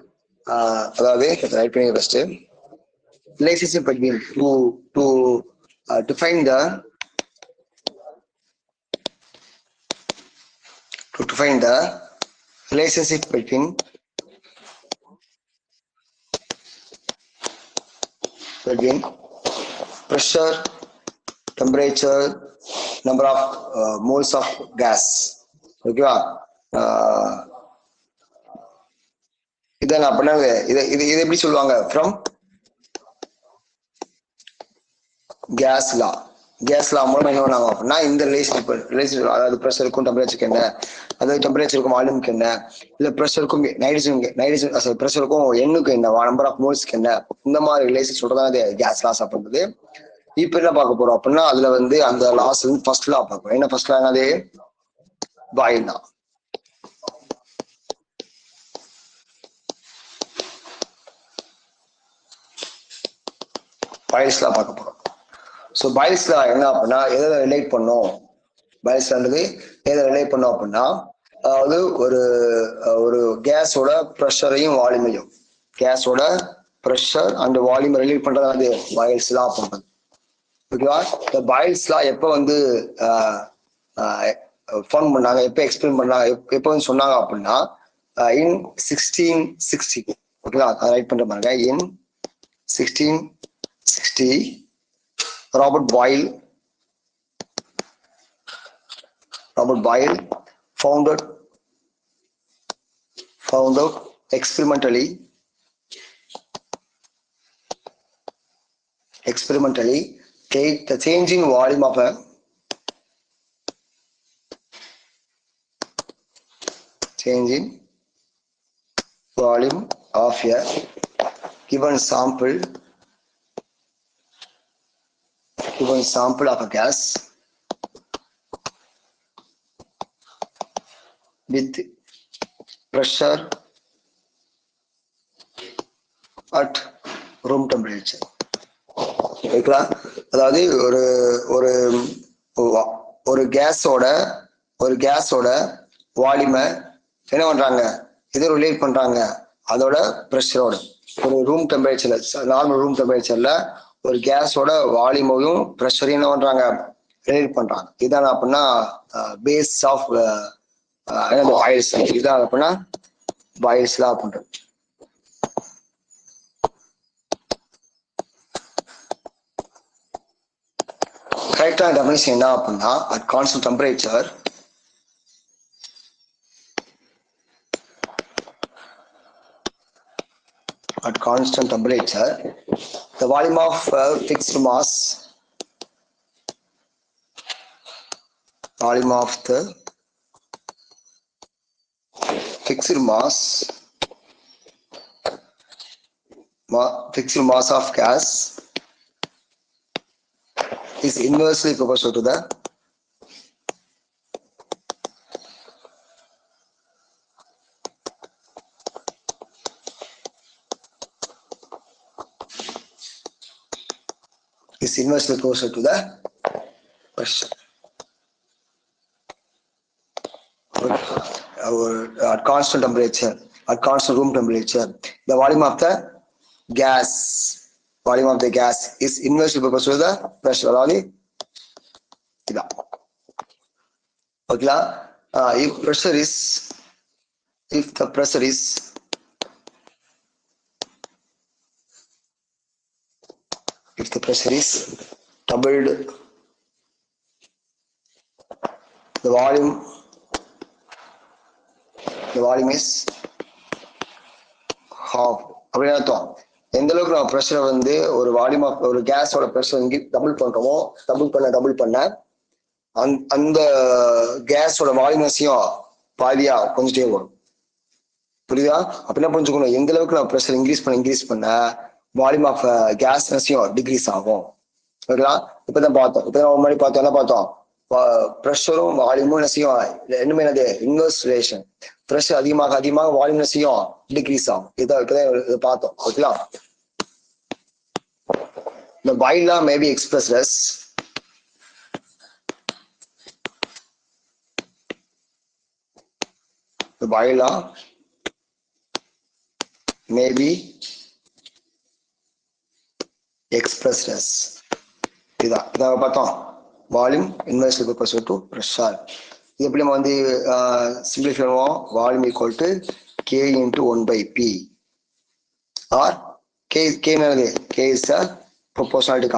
அதாவது ரைட் பண்ணி first relationship between to define the relationship between pressure, temperature, number of moles of gas. ஓகேவா? இதை நான் பண்ண இது எப்படி சொல்லுவாங்க, ஃப்ரம் கேஸ் லா மூலமா என்ன பண்ணாங்க அப்படின்னா இந்த ரிலேஷன் அதாவது ப்ரெஷருக்கும் டெம்பரேச்சருக்கு என்ன, அதாவது டெம்பரேச்சருக்கும் வால்யூமுக்கு என்ன, இல்ல ப்ரெஷருக்கும் நைட்ரஜன் ப்ரெஷருக்கும் எண்ணுக்கு என்ன, நம்பர் ஆஃப் மோல்ஸ்க்கு என்ன, இந்த மாதிரி ரிலேஷன் சொல்றதான் அது கேஸ் லாஸ் அப்படின்றது. இப்ப என்ன பார்க்க போறோம் அப்படின்னா அதுல வந்து அந்த லாஸ் வந்து ஃபர்ஸ்ட் லா பார்ப்போம். என்ன ஃபர்ஸ்ட் லா? என்னது? பாயில் லா. பாயில்ஸ் லா பார்க்க போறோம். ஸோ பாயில்ஸ் லா என்ன அப்படின்னா எதை ரிலேட் பண்ணும், பாயில்ஸ் லான்றது எதை ரிலேட் பண்ணும் அப்படின்னா அதாவது ஒரு கேஸோட ப்ரெஷரையும் வால்யூமையும், கேஸோட ப்ரெஷர் அண்ட் வால்யூம் ரிலேட் பண்றது வந்து பாயில்ஸ் லா பண்றது. ஓகேவா? இந்த பாயில்ஸ் லா எப்போ வந்து ஃபவுண்ட் பண்ணாங்க, எப்போ எக்ஸ்பிளைன் பண்ணாங்க, எப்போ வந்து சொன்னாங்க அப்படின்னா இன் 1660. ஓகேவா? ரைட் பண்ற பாருங்க. இன் 1660 Robert Boyle found out experimentally the change in volume of a given sample of a gas with pressure at room temperature. ஓகேங்களா? அதாவது ஒரு கேஸோட வால்யூமை என்ன பண்றாங்க, எதை ரிலேட் பண்றாங்க, அதோட ப்ரெஷரோட. ஒரு ரூம் டெம்பரேச்சர்ல, நார்மல் ரூம் டெம்பரேச்சர்ல ஒரு கேஸோட வால்யூமையும் ப்ரெஷரையும் என்ன பண்றாங்க, ரிலேட் பண்றாங்க. இதான் அப்படின்னா பேஸ் ஆஃப் பாயில்ஸ். இதான் அப்படின்னா பாயில்ஸ் லா பண்றது. கரெக்டான டெஃபினிஷன் என்ன அப்படின்னா at constant temperature the volume of fixed mass fixed mass of gas is inversely proportional to the pressure. At constant temperature, at constant room temperature, the volume of the gas is inversely proportional to the pressure. அதாவது இதான் ஓகேங்களா. if the pressure is doubled, the volume is half. அப்படின்னு அர்த்தம். எந்த அளவுக்கு நம்ம ப்ரெஷரை வந்து ஒரு வால்யூம் ஆஃப் ஒரு கேஸோட ப்ரெஷர் இங்கே டபுள் பண்றோமோ, டபுள் பண்ண அந்த கேஸோட வால்யூமஸையும் பாதியா கொஞ்சிட்டே வரும். புரியுதா? அப்படின்னா புரிஞ்சுக்கணும், எந்த அளவுக்கு நம்ம ப்ரெஷர் இன்க்ரீஸ் பண்ண வால்யூம் ஆஃப் கேஸ்னஸையும் டிக்ரீஸ் ஆகும். ஓகேங்களா? இப்பதான் முன்னாடி பார்த்தோம், என்ன பார்த்தோம்? ப்ரெஷரும் வால்யூமும் என்ன செய்யும்? ரெண்டுமே என்னது? Inverse relation. ப்ரெஷர் அதிகமாக வால்யூம் என்ன செய்யும்? டிக்ரீஸ் ஆகும். இப்பதான் பார்த்தோம். ஓகேங்களா? The Boyle law may be expressed as இதான் பார்த்தோம். Volume inversely proportional to pressure. இது எப்படி நம்ம வந்து சிம்பிளிஃபை பண்ணுவோம்? Volume equal to K into 1/P or K என்னது? K is a proportionality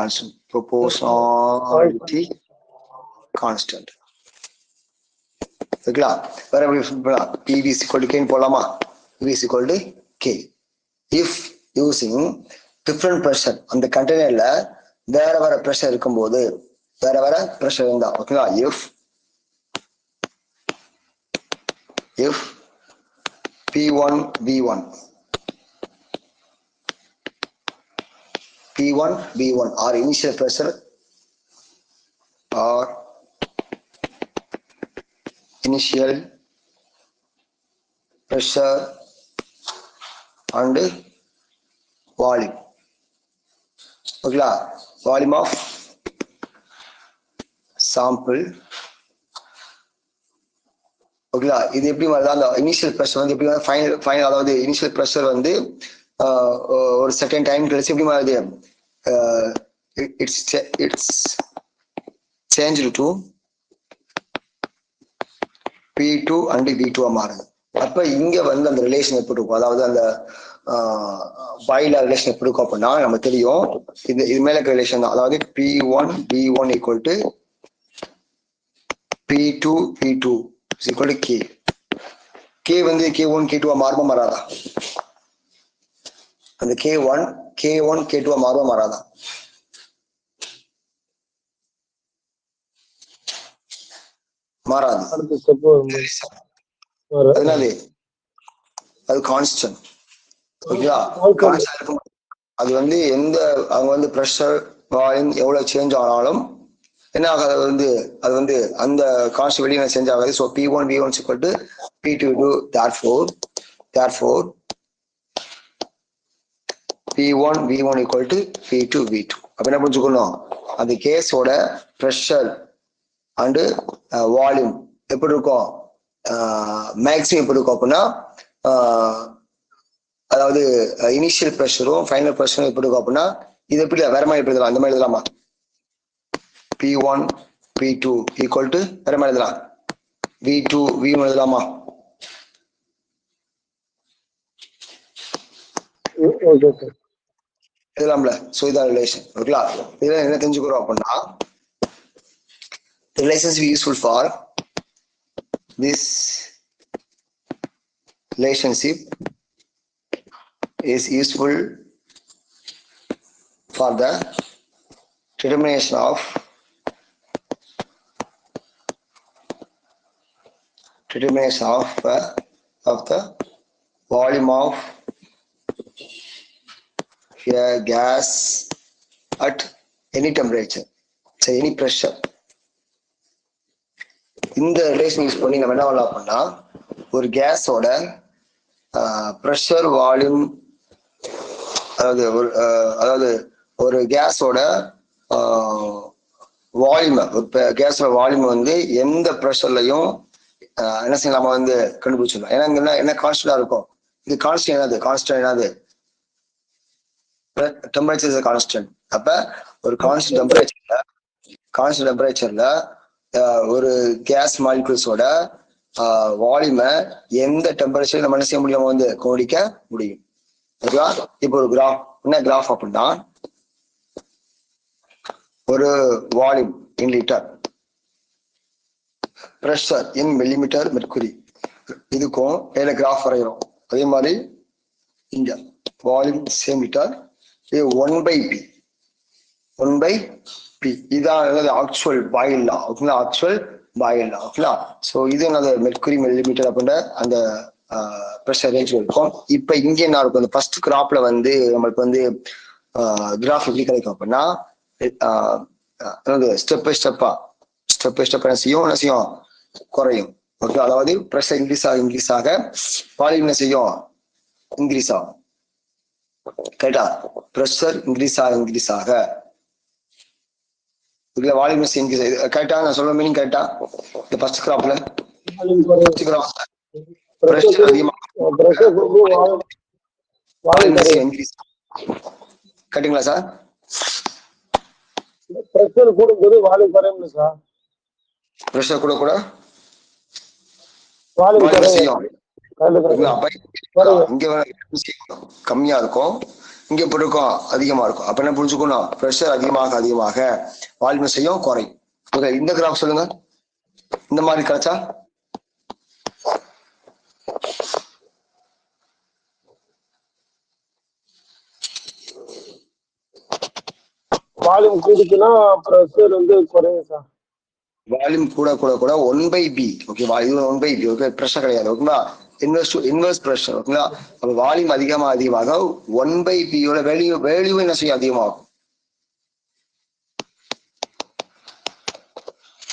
constant. ஓகேங்களா? வேற எப்படி சொல்லலாம்? PV is equal to K போடலாமா? PV is equal to K. If using different pressure, அந்த கண்டெய்னர்ல வேற ப்ரெஷர் இருக்கும்போது, வேற ப்ரெஷர் இருந்தா, ஓகேங்களா? if P1 V1 or initial pressure and volume. ஓகேங்களா? Volume of sample. ஓகேங்களா? இது எப்படி வருதா? அந்த இனிஷியல் ப்ரெஷர் வந்து எப்படி ஃபைனல், அதாவது இனிஷியல் ப்ரெஷர் வந்து ஒரு செகண்ட் டைம் கழிச்சு எப்படி மாறுது? It's change to P2 and V2 மாறுது. அப்ப இங்க வந்து அந்த ரிலேஷன் எப்படி இருக்கும்? அதாவது அந்த பாயில ரிலேஷன் எப்படி இருக்கும் அப்படின்னா, நம்ம தெரியும் இது மேல ரிலேஷன் தான். அதாவது P1 V1 equal to P2 V2 equal to K. K வந்து K1 K2 மாறாதா? அந்த K1 K2 மாறாதா? மாறாது. அது கான்ஸ்டன்ட். அது வந்து எந்த அவங்க வந்து ப்ரெஷர் வால்யூம் எவ்வளவு சேஞ்ச் ஆனாலும் என்ன ஆகாது? அது வந்து அந்த கான்ஸ்டன்ட் வெளியே சேஞ்ச் ஆகாது. So P1 V1 equal to P2 V2. therefore P1 V1 equal to P2 V2. அப்ப என்ன புரிஞ்சுக்கணும்? அந்த கேஸோட ப்ரெஷர் அண்டு வால்யூம் எப்படி இருக்கும்? மேக்ஸிமம் எப்படி இருக்கும் அப்படின்னா, அதாவது இனிஷியல் ப்ரெஷரும் ஃபைனல் ப்ரெஷரும் எப்படி இருக்கும் அப்படின்னா, இது எப்படி வேற மாதிரி எப்படி எழுதலாம்? அந்த மாதிரி எழுதலாமா? P1 P2 ஈக்குவல் டு வேற மாதிரி எழுதலாம். V2 V1 எழுதலாமா? எழுதலாம்ல. ஸோ இதான் ரிலேஷன். ஓகேங்களா? இதுல என்ன தெரிஞ்சுக்கிறோம் அப்படின்னா, relationship useful for this relationship is useful for the determination of the volume of a gas at any temperature, so any pressure. இந்த ரிலேஷன் யூஸ் பண்ணி நம்ம என்ன பண்ணலாம் அப்படின்னா ஒரு கேஸோட ப்ரெஷர் வால்யூம், அதாவது ஒரு கேஸோட வால்யூம், கேஸோட வால்யூம் வந்து எந்த ப்ரெஷர்லையும் என்ன செய்யலாம், நம்ம வந்து கண்டுபிடிச்சிடலாம். ஏன்னா இங்க என்ன கான்ஸ்டன்டா இருக்கும், இது கான்ஸ்டன்ட் என்னது டெம்பரேச்சர் இஸ் கான்ஸ்டன்ட். அப்ப ஒரு கான்ஸ்டன்ட் டெம்பரேச்சர்ல ஒரு கேஸ் மாலிகுல்ஸோட வால்யூமை எந்த டெம்பரேச்சர் நம்ம என்ன செய்ய முடியும், வந்து கண்டுபிடிக்க முடியும். ஓகேவா? இப்போ ஒரு கிராஃப் அப்படின்னா ஒரு வால்யூம் இன் லிட்டர், பிரஷர் இன் மில்லிமீட்டர் மெர்க்குரி, இதுக்கும் மேல கிராஃப் வரைகிறோம். அதே மாதிரி இங்க வால்யூம் சேம் லிட்டர், இது 1/P இதான் ஆக்சுவல் பாயில் லா. ஓகேங்களா? ஆக்சுவல் பாயில் லா. ஓகேங்களா? ஸோ இது என்னது மெர்க்குரி மில்லிமீட்டர் அப்படின்ற அந்த ப்ரெஷர் ரேஞ்ச் இருக்கும். இப்ப இங்க என்ன இருக்கும், இந்த ஃபர்ஸ்ட் கிராப்ல வந்து நம்மளுக்கு வந்து கிராஃப் எப்படி கிடைக்கும் அப்படின்னா ஸ்டெப் பை ஸ்டெப்பா என்ன செய்யும் குறையும். ஓகே, அதாவது ப்ரெஷர் இன்க்ரீஸ் ஆக வால்யூம் என்ன செய்யும், இன்க்ரீஸ் ஆகும். கரெக்டா? ப்ரெஷர் இன்க்ரீஸ் ஆக இதுல வால்யூம் இன்க்ரீஸ். கரெக்டா? நான் சொல்ற மீனிங் கரெக்டா? இந்த ஃபர்ஸ்ட் கிராப்ல பிரஷர் அதிகமா இன்க்ரீஸ். கரெக்டுங்களா சார்? பிரஷர் கூடும்போது வால்யூம் குறையும் சார். பிரஷர் கூட வால்யூம் செய்யும். இங்க கம்மியா இருக்கும், இங்க இருக்கும் அதிகமா இருக்கும். அப்ப என்ன புரிஞ்சுக்கணும், பிரஷர் அதிகமாக வால்யூம் செய்யும் குறையும். ஓகே, இந்த கிராஃப் சொல்லுங்க. இந்த மாதிரி கிடைச்சா வால்யூம் கூடுச்சுன்னா பிரஷர் வந்து குறையும் சார். வால்யூம் கூட 1/B. ஓகேவா? இது 1/B. ஓகே, பிரஷர் கிடையாது. ஓகேங்களா? Inverse pressure. ஓகேங்களா? அப்ப வால்யூம் அதிகமாக 1/B வேல்யூ என்ன செய்யும், அதிகமாகும்.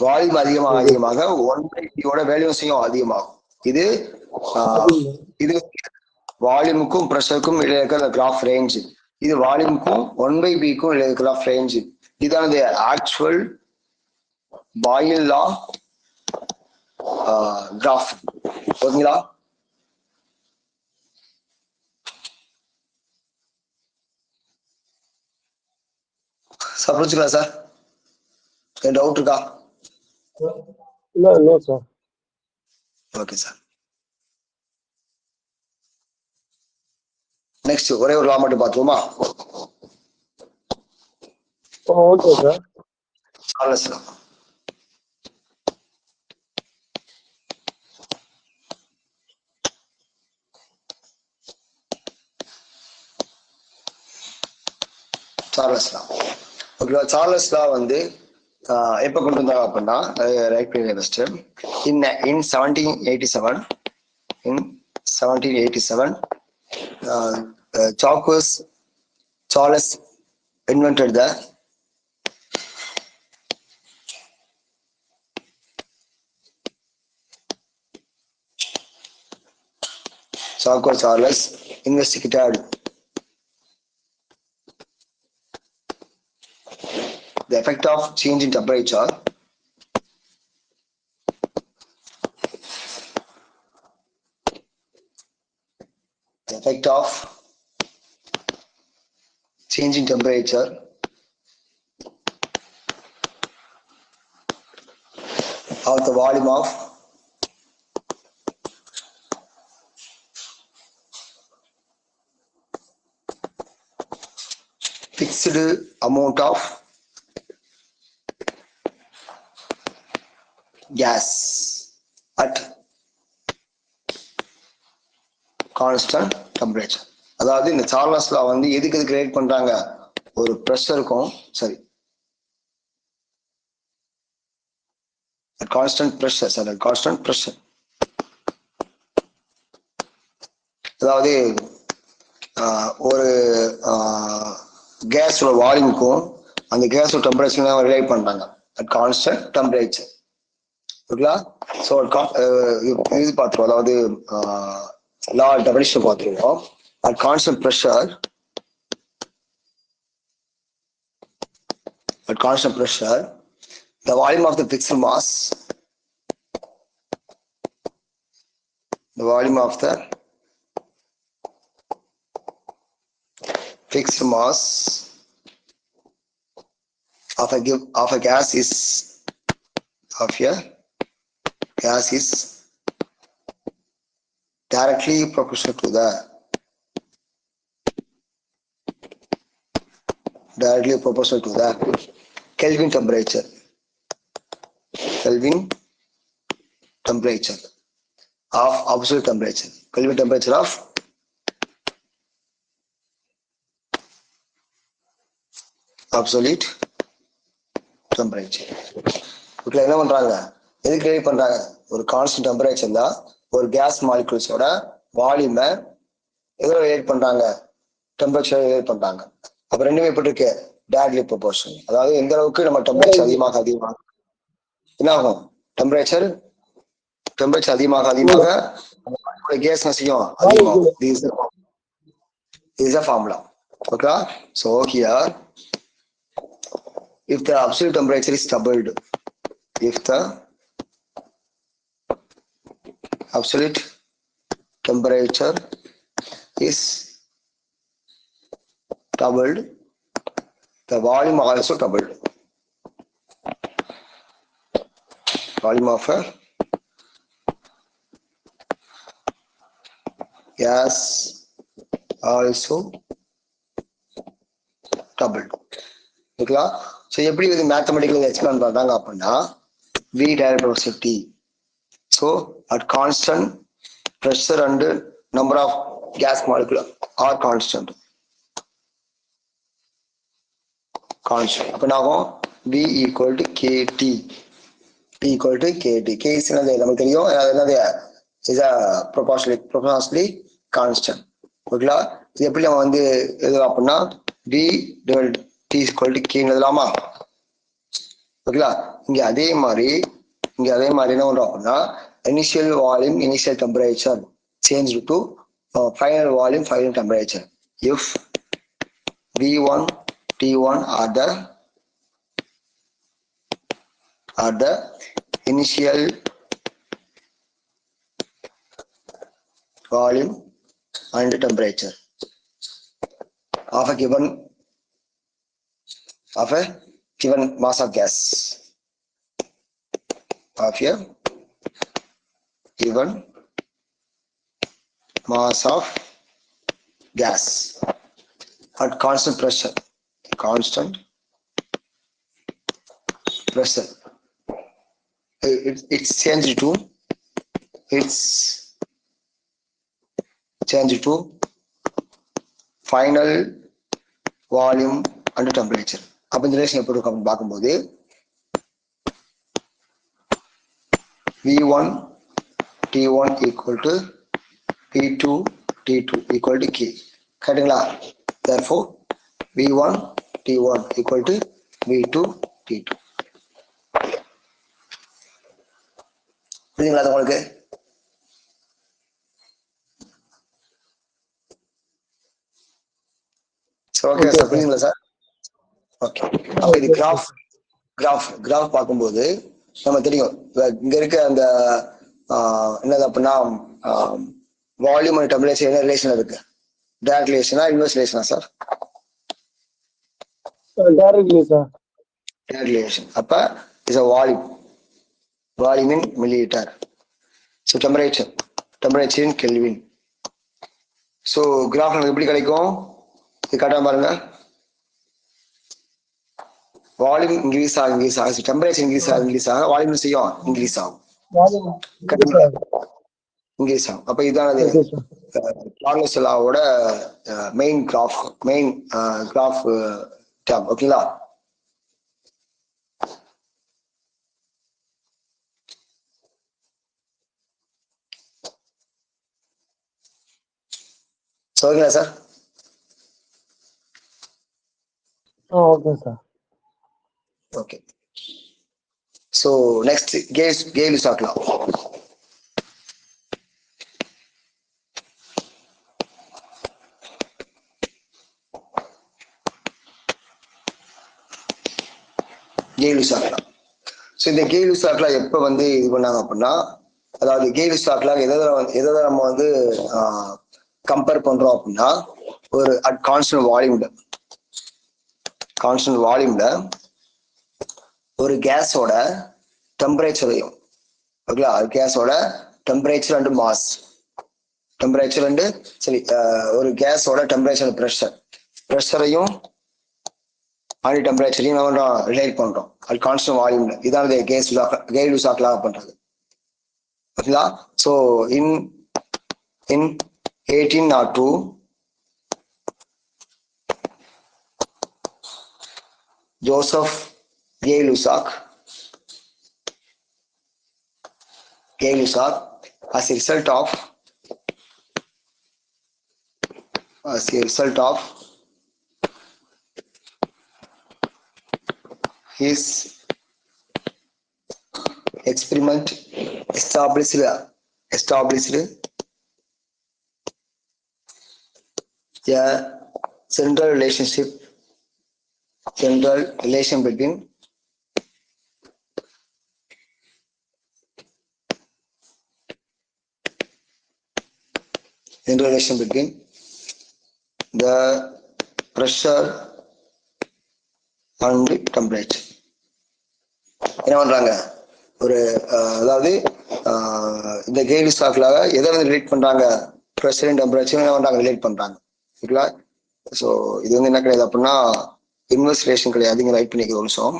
வால்யூம் அதிகமாக 1/B வேல்யூ செய்யும் அதிகமாகும். இது வால்யூமுக்கும் பிரஷருக்கும் இடையே இருக்கிற கிராஃப் ரேஞ்ச். இது வால்யூமுக்கும் 1/Bக்கும் இடையே இருக்கிற கிராஃப் ரேஞ்ச். இதானது ஆக்சுவல் பாயில் லா கிராஃப். ஓகேங்களா? சார் புரிஞ்சுக்கலாம் சார்? டவுட் இருக்கா? இல்ல சார். Okay sir. நெக்ஸ்ட் ஒரே ஒரு லா மட்டும் பார்த்துருமா? Okay sir. Charles law. ஓகேவா? சார்லஸ் லா வந்து எப்ப கொண்டு வந்தாங்க அப்படின்னா right first in 1787 Charles invented the Charles investigated the effect of change in temperature of the volume of fixed amount of gas at constant temperature. அதாவது இந்த Charles law வந்து எதுக்கு கிரியேட் பண்றாங்க, ஒரு ப்ரெஷருக்கும் சரி constant pressure sir, constant pressure. அதாவது ஒரு கேஸோட வால்யூமுக்கும் அந்த கேஸோட டெம்பரேச்சர் ரிலேட் பண்றாங்க அட் கான்ஸ்டன்ட் டெம்பரேச்சர். ஓகேங்களா? ஸோ இது பார்த்துருவோம், அதாவது லா டெஃபினிஷன் பார்த்துருவோம். At constant pressure, at constant pressure, the volume of the fixed mass, the volume of the fixed mass of a gas is directly proportional to the Kelvin temperature. Kelvin temperature of absolute temperature. Kelvin temperature of absolute temperature. இதுல என்ன பண்றாங்க, எதுக்கு create பண்றாங்க, ஒரு constant டெம்பரேச்சர்ல ஒரு case மாலிகுல்ஸோட வால்யூமை எதில் relate பண்றாங்க, டெம்பரேச்சர் ரிலேட் பண்றாங்க. அப்ப ரெண்டுமே எப்படி இருக்கு, டைரக்ட்லி ப்ரொபோர்ஷனல். அதாவது எந்த அளவுக்கு நம்ம டெம்பரேச்சர் அதிகமாக என்ன ஆகும், டெம்பரேச்சர் அதிகமாக கேஸ் செய்யும் அதிகமாகும். This is a formula. Okay, so here if the absolute temperature is doubled, if the absolute temperature is doubled, the volume also doubled. Volume of a gas also doubled. ஓகேங்களா? So எப்படி இது mathematical explain பண்றாங்க அப்படின்னா, V direct velocity. So at constant pressure and number of gas molecule are constant. அப்ப நாகும் V equal to KT. P equal to KT. K is நமக்கு தெரியும், என்னது is a proportionally constant. ஓகேங்களா? இது எப்படி நம்ம வந்து எழுதலாம் அப்படின்னா, V divided T is equal to K எழுதலாமா? ஓகேங்களா? இங்க அதே மாதிரி என்ன பண்றோம் அப்படின்னா, initial volume, initial temperature changed to final volume, final temperature. If V1, T1 are the initial volume and temperature of a given mass of gas, of a given mass of gas at constant pressure. It's changed to final volume and temperature. அப்ப இந்த relation எப்படி இருக்கும் அப்படின்னு பார்க்கும்போது, V1 T1 equal to P2 T2 equal to K. கரெக்டுங்களா? Therefore V1 T1 equal to V2 T2. புரியுதுங்களா உங்களுக்கு? Okay sir, புரியுதுங்களா சார்? ஓகே. அப்ப இது கிராஃப் பார்க்கும்போது நம்ம தெரியும், இங்க இருக்க அந்த என்னது அப்படின்னா வால்யூம் அண்ட் டெம்பரேச்சர் என்ன ரிலேஷன் இருக்கு, டைரக்ட் ரிலேஷனா இன்வெர்ஸ் ரிலேஷனா சார்? Direct relation. அப்ப is a volume in milliliter. So temperature in Kelvin. So graph நமக்கு எப்படி கிடைக்கும், இது காட்டாம பாருங்க. வால்யூம் இன்க்ரீஸ் ஆகும் டெம்பரேச்சர் இன்க்ரீஸ் ஆக வால்யூம் செய்யும் இன்க்ரீஸ் ஆகும் இன்க்ரீஸ் ஆகும். அப்ப இதானது கார்னோஸ் லாவோட மெயின் கிராஃப் டேம். ஓகேங்களா? ஓகேங்களா sir? Okay sir. Okay. So next Gay-Lussac law. Gay-Lussac law. So இந்த Gay-Lussac law எப்ப வந்து இது பண்ணாங்க அப்படின்னா, அதாவது Gay-Lussac law எதை நம்ம வந்து கம்பேர் பண்றோம் அப்படின்னா, ஒரு அட் கான்ஸ்டன்ட் வால்யூம்ல ஒரு கேஸோட டெம்பரேச்சரையும், ஓகேங்களா, கேஸோட டெம்பரேச்சர் அண்ட் மாஸ், ஒரு கேஸோட டெம்பரேச்சர் ப்ரெஷரையும் அண்ட் டெம்பரேச்சரையும் நம்ம ரிலேட் பண்றோம் அது கான்ஸ்டன்ட் வால்யூம்ல. இதான் Gay-Lussac law பண்றது. ஓகேங்களா? So in 1802 Joseph Gay-Lussac as a result of his experiment established a general relation between the pressure and temperature. என்ன பண்றாங்க, ஒரு அதாவது இந்த Gay-Lussac law எதை வந்து ரிலேட் பண்றாங்க, ப்ரெஷர் அண்ட் டெம்பரேச்சர் என்ன பண்றாங்க, ரிலேட் பண்றாங்க. ஓகேங்களா? ஸோ இது வந்து என்ன கிடையாது அப்படின்னா இன்வெர்ஸ் ரிலேஷன் கிடையாது. இங்க ரைட் பண்ணிக்க ஒரு நிமிஷம்.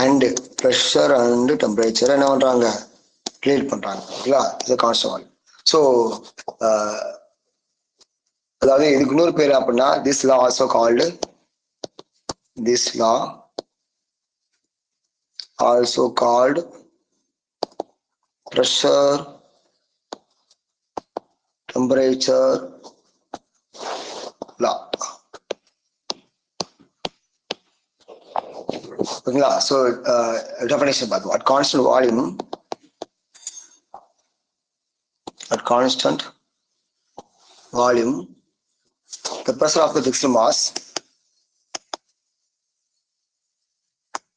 அண்ட் ப்ரெஷர் அண்ட் டெம்பரேச்சர் என்ன பண்றாங்க, ரிலேட் பண்றாங்க. ஓகேங்களா? இது கான்ஸ்டன்ட். ஸோ அதாவது இதுக்கு இன்னொரு பேர் அப்படின்னா this law also called pressure temperature law. ஓகேங்களா? ஸோ டெஃபினேஷன் பார்ப்போம். At constant volume the pressure of the fixed mass,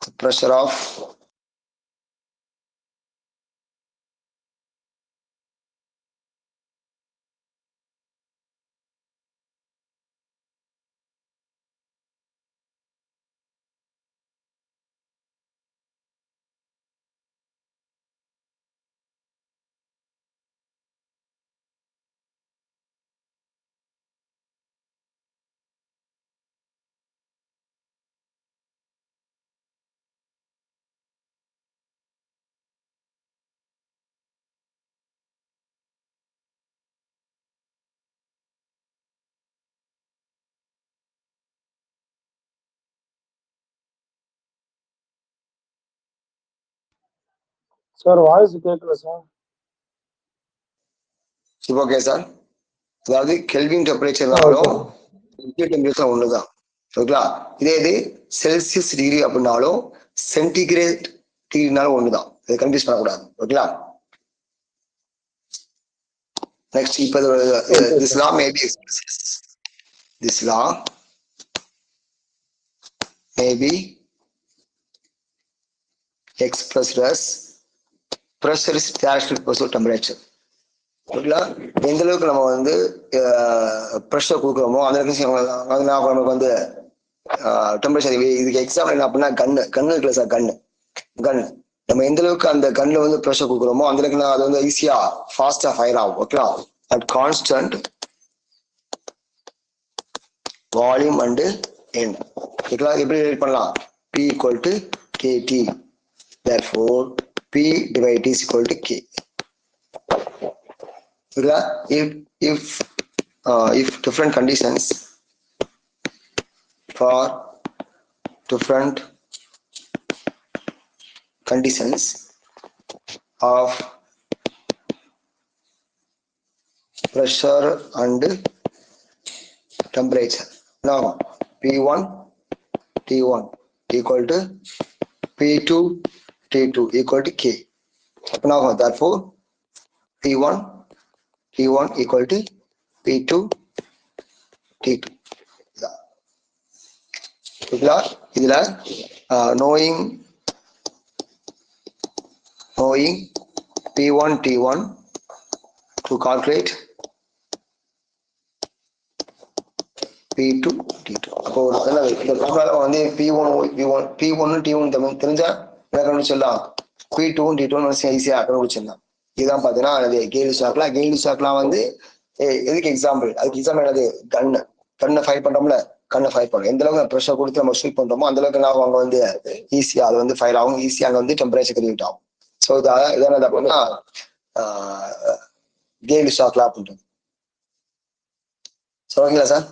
the pressure of sir voice கேட்கல சார். Okay sir. அதாவது கெல்வின் டெம்பரேச்சர்னாலும் டெம்பரேச்சர் ஒண்ணுதான். ஓகேங்களா? இதே இது செல்சியஸ் டிகிரி அப்படின்னாலும் சென்டிகிரேட் டிகிரினாலும் ஒண்ணுதான். இதை கன்ஃபியூஸ் பண்ணக்கூடாது. ஓகேங்களா? நெக்ஸ்ட் இப்ப this law may be expressed as pressure is directly proportional to temperature. ஓகேங்களா? எந்த அளவுக்கு நம்ம வந்து ப்ரெஷர் கொடுக்குறோமோ அந்த அளவுக்கு நமக்கு வந்து டெம்பரேச்சர். இதுக்கு எக்ஸாம்பிள் என்ன அப்படின்னா கன்னு இருக்குல்ல சார், கன்னு நம்ம எந்த அளவுக்கு அந்த கன்ல வந்து ப்ரெஷர் கொடுக்குறோமோ அந்த அளவுக்கு அது வந்து ஈஸியா ஃபாஸ்டா ஃபயர் ஆகும். ஓகேவா? At constant volume and end. ஓகேங்களா? எப்படி ரைட் பண்ணலாம்? P equal to KT. Therefore P divided T is equal to K. ஓகேங்களா? If different conditions for different conditions of pressure and temperature. Now P1 T1 equal to P2 T2 equal to K. Now therefore P1 T1 equal to P2 T2. இதுல knowing P1 T1 to calculate P2 T2. அப்போ இந்த formula வந்து P1 T1 தெரிஞ்சா என்ன கண்டுபிடிச்சிடலாம்? P2 T2 ஈஸியா கண்டுபிடிச்சிடலாம். இதுதான் பாத்தீங்கன்னா அது கெயில் ஷாக்லாம் வந்து எதுக்கு எக்ஸாம்பிள்? அதுக்கு எக்ஸாம்பிள் என்னது? கண்ணை ஃபயர் பண்றோம்ல, கண்ணை ஃபயர் பண்ணோம். எந்த அளவுக்கு ப்ரெஷர் கொடுத்து நம்ம ஷூட் பண்றோமோ அந்த அளவுக்கு என்ன அங்க வந்து ஈஸியா அது வந்து ஃபயர் ஆகும், ஈஸியா அங்க வந்து டெம்பரேச்சர் கிரியேட் ஆகும். ஸோ இதான அப்படின்னா கெயில் ஷாக்லாம் அப்படின்றது. சொல்லுங்களா சார்?